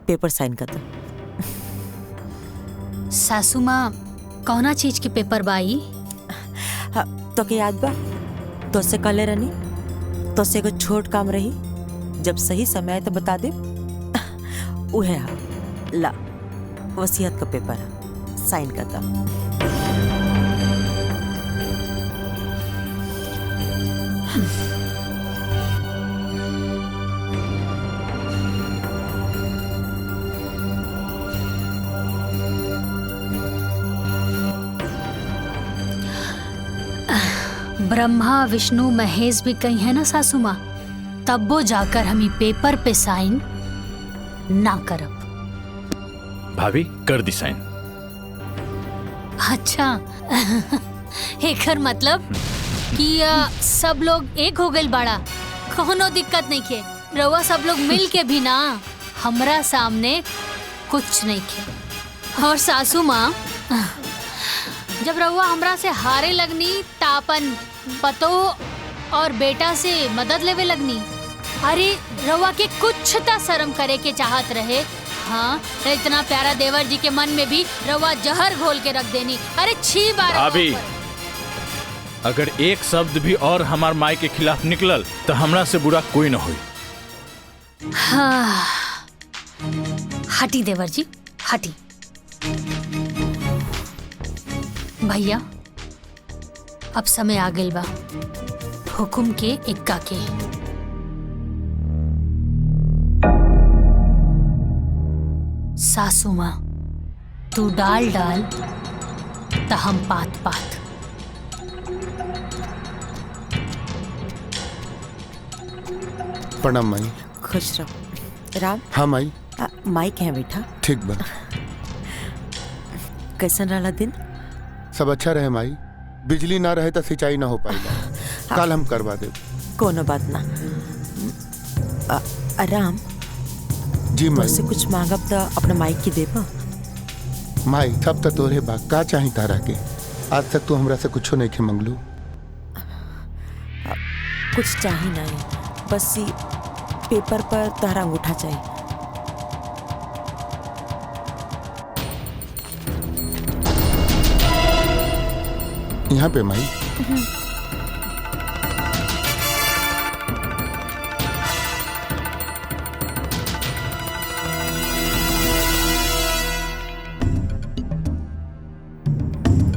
पेपर साइन कर दो। सासू माँ कौना चीज के पेपर बाई? तो के याद बा तो से कले रहनी, तो से को छोट काम रही, जब सही समय तो बता दे। उहे ला वसीयत का पेपर है, साइन करता। ब्रह्मा विष्णु महेश भी कही है ना सासू माँ, तब वो जाकर हम पेपर पे साइन ना करब। भाभी कर दी साइन। अच्छा एकर मतलब कि सब लोग एक हो गए बाड़ा, कोनो दिक्कत नहीं के। रउआ सब लोग मिल के भी ना हमरा सामने कुछ नहीं के। और सासू माँ, जब रउआ हमरा से हारे लगनी तापन पतो और बेटा से मदद लेवे लगनी। अरे रउआ के कुछ ता शर्म करे के चाहत रहे। हाँ इतना प्यारा देवर जी के मन में भी रउआ जहर घोल के रख देनी। अरे छी बार भाभी, अगर एक शब्द भी और हमार माई के खिलाफ निकलल तो हमरा से बुरा कोई न हुई। हाँ हटी देवर जी हटी। भैया अब समय आ गइल बा, हुकुम के इक्का के। सासू माँ तू डाल डाल त हम पात पात। प्रणाम माई। खुश रहो। राम। हाँ माई। माई कहाँ बेटा? ठीक बा। कैसन रहा दिन? सब अच्छा रहे माई। बिजली ना रहे तो सिंचाई ना हो पाएगा। कल हम करवा दे। कोनो बात ना। राम जी माई। से कुछ मांगब तो अपने माई की देबा। माई सब तो तोरे बा, का चाही तारा के? आज तक तू हमरा से कुछो नहीं के मंगलू। कुछ चाही नहीं, बस ये पेपर पर तारा अंगूठा चाहिए। यहाँ पे माई।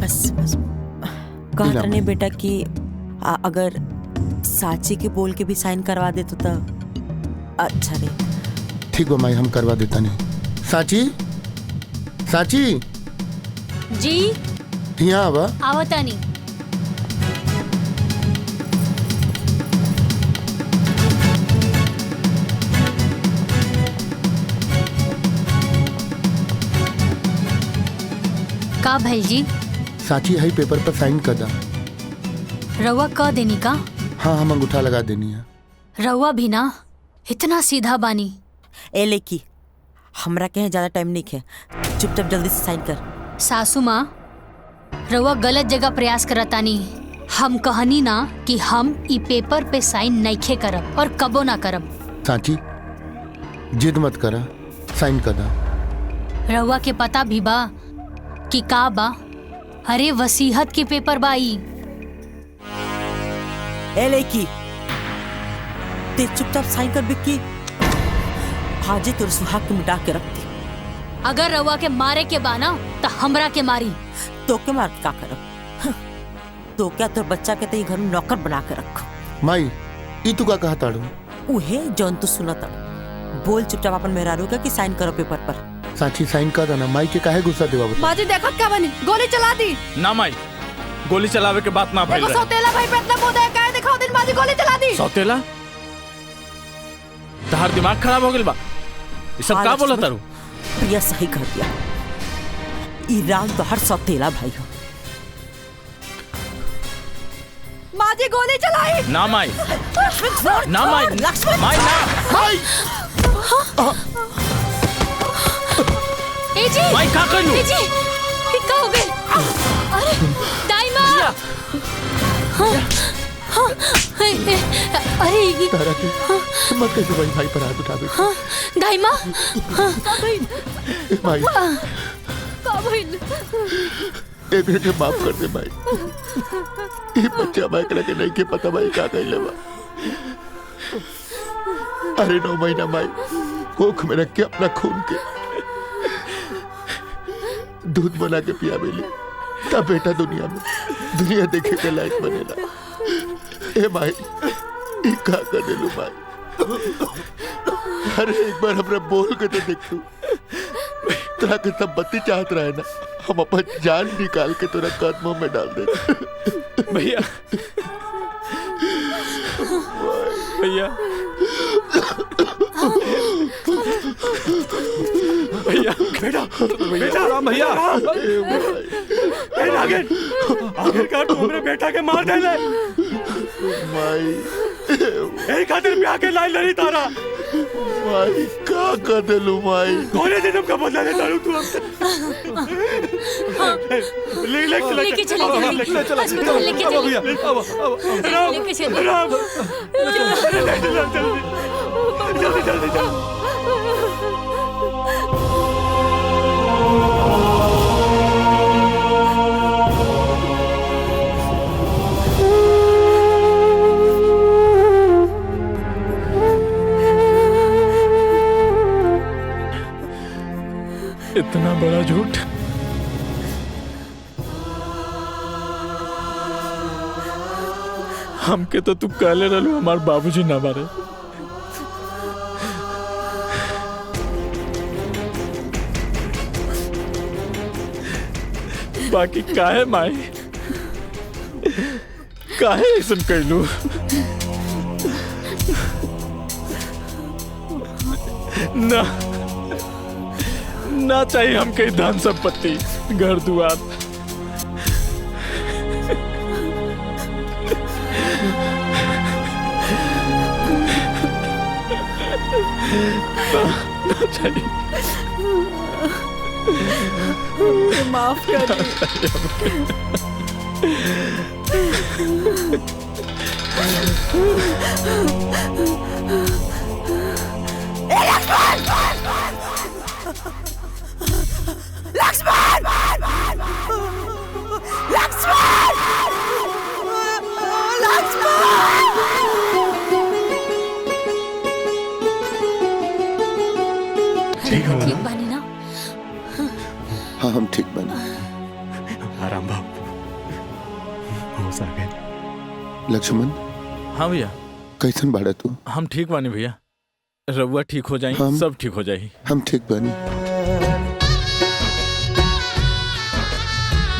बस बस कहत रहे बेटा कि अगर साची के बोल के भी साइन करवा दे तो अच्छा रहे। ठीक बा माई, हम करवा देता नहीं। साची, साची जी यहाँ आवा। आवतानी। का भाई जी? साची है पेपर पर साइन कर दा। रउआ क देनी का? हाँ हम अंगूठा लगा देनी है। रउआ भी ना इतना सीधा बानी। ए लेकी हमरा के ज्यादा टाइम नहीं है, चुपचाप जल्दी से साइन कर। सासू माँ रउआ गलत जगह प्रयास करतानी। हम कहनी ना कि हम ई पेपर पे साइन नइखे करब और कबो ना करब। साची जिद मत करा, साइन कर दा। रउआ के पता भी बा कि का बा? अरे वसीहत के पेपर बाई। ए लेकी ते चुपचाप साइन कर बिक्की। हाजी तोर सुहाग के मिटा के रखती। अगर रउआ के मारे के बा ना तो हमरा के मारी। तो के मार का करब? तो क्या तोर बच्चा के ते घर में नौकर बना के रखो। माई ई तू का कहा ताड़ू? उहे जौन तू सुनत बोल चुपचाप अपन मेहरारू का कि साइन करो पेपर पर। साची साइन कर देना। माई के काहे गुस्सा देवा बता? बाजी देखत क्या बनी? गोली चला दी। ना माई, गोली चलावे के बात ना भइल देखो सौतेला भाई पे इतना बोधा है, काहे दिखाओ दिन बाजी गोली चला दी। सौतेला? तहार दिमाग खराब हो गेल बा? ये सब का बोला तारू? प्रिया सही कर दिया। ई राम तो हर सौतेला भाई हो। माजी गोली चलाई। ना माई, ना माई, माई ना। माई ए जी, माई का कइलू? ए जी, ई का हो गइल? अरे दाइमा। अरे ये तारा के मत कैसे भाई भाई पर हाथ उठावे। दाइमा। माई का भइल? ए बेटे माफ कर दे भाई। ये बच्चा भाई के नहीं के पता भाई का कइले बा। अरे 9 महीना माई कोख में रख के अपना खून के दूध बना के पिया बेली, तब बेटा दुनिया देखे के लायक बनेला। ए माई ई का कर देलू माई? अरे एक बार हमरा बोल के तो देख तू। तोरा के सब बत्ती चाहत रहे ना, हम अपन जान निकाल के तोरा कदमों में डाल दे। भैया भैया भैया बेटा बेटा राम भैया आखिरकार तू हमरे बेटा के मार देले। माई ए खातिर ब्याह के लाइन लड़ी तारा। माई का कर देलू माई? कोने जन्म का बदला ले तारू तू हमसे। लेके चले अस्पताल लेके चले। भैया राम लेके चले। राम जल्दी जल्दी जल्दी। इतना बड़ा झूठ। हमके तो तू कहले रहलू हमार बाबूजी ना मारे। बाकी काहे माई, काहे ऐसन कैलू? ना ना चाहिए हमके धन संपत्ति, घर दुआर। ना चाहिए। माफ कर लक्ष्मण! ठीक हो ठीक बानी ना? हाँ हम ठीक बने। आराम भाव होश आ गए। लक्ष्मण हाँ भैया। कैसन बाड़ा तू? हम ठीक बानी भैया, रउआ ठीक हो जाई, सब ठीक हो जाई। हम ठीक बानी।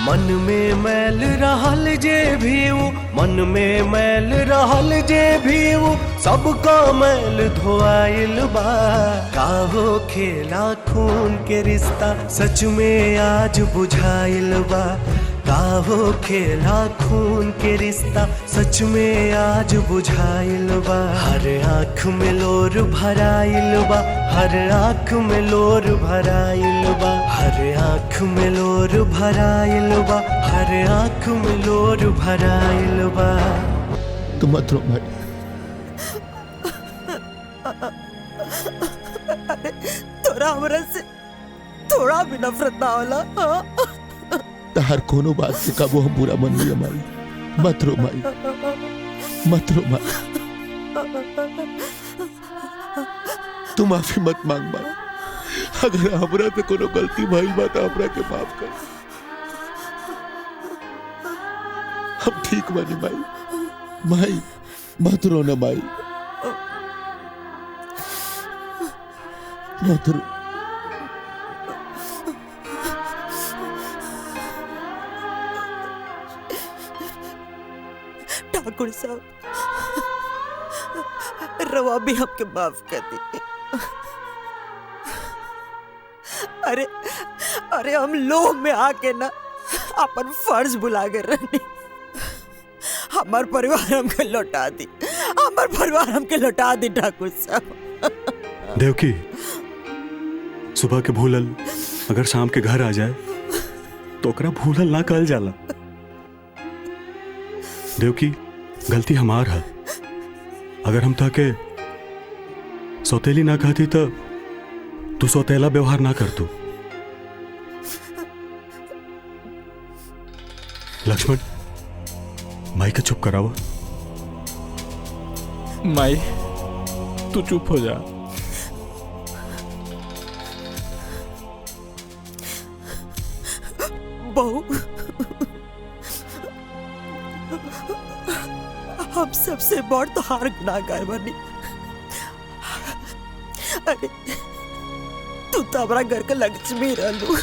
मन में मैल रहल जे भी वो, मन में मैल रहल जे भी वो, सबका मैल धोआइल बा। काहो खेला खून के रिश्ता सच में आज बुझाइल बा। काहो खेला खून के रिश्ता सच में आज बुझाइल बा। हर आँख में लोर भराइल बा, हर आँख में लोर भराइल बा, हर आँख में लोर भराइल बा, हर आँख में लोर भराइल बा। तू मत रो भाई। अरे तोरा हमरा से थोड़ा भी नफरत ना होला? हर कोनो बात से कबो हम बुरा मन लिया माई। मत रो माई, मत रो माई। तू माफी मत मांग माई। अगर हमरा से कोनो गलती भइल बा तो हमरा के माफ कर। हम ठीक बानी माई। माई मत रो ना माई, मत रो। ठाकुर साहब रवा भी हमके माफ कर दी। अरे अरे हम लोभ में आके ना अपन फर्ज भुला गए रहनी। हमार परिवार हमके लौटा दी, हमार परिवार हमके लौटा दी ठाकुर साहब। देवकी, सुबह के भूलल अगर शाम के घर आ जाए तो ओकरा भूलल ना कहल जाला। देवकी, गलती हमार है। अगर हम ताके सौतेली ना कहती तो तू सौतेला व्यवहार ना कर तू। लक्ष्मण, माई के चुप करावा। माई तू चुप हो जा। बहू, हम सबसे बड़ तो हार गुनाहगार बनी। अरे तू तो हमारा घर का लक्ष्मी रहलू,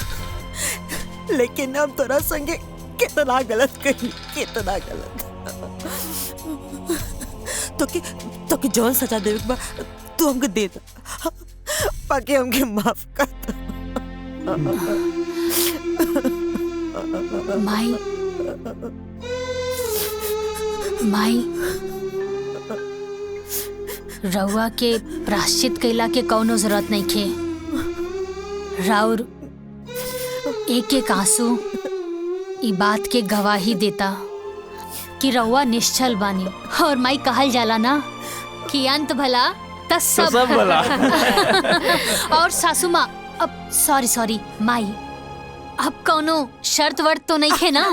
लेकिन हम तोरा संगे कितना गलत कही, कितना गलत। तो कि जौन सजा देवे बा तू हमके दे दा, बाकी हमके माफ कर दो। माई माई, रउआ के प्राश्चित कैला के कौनो जरूरत नहीं खे। राउर एक एक आंसू ई बात के गवाही देता कि रउआ निश्चल बानी। और माई कहल जाला ना कि अंत भला त सब भला। और सासू माँ, अब सॉरी माई, अब कौनो शर्त वर्त तो नहीं खे ना?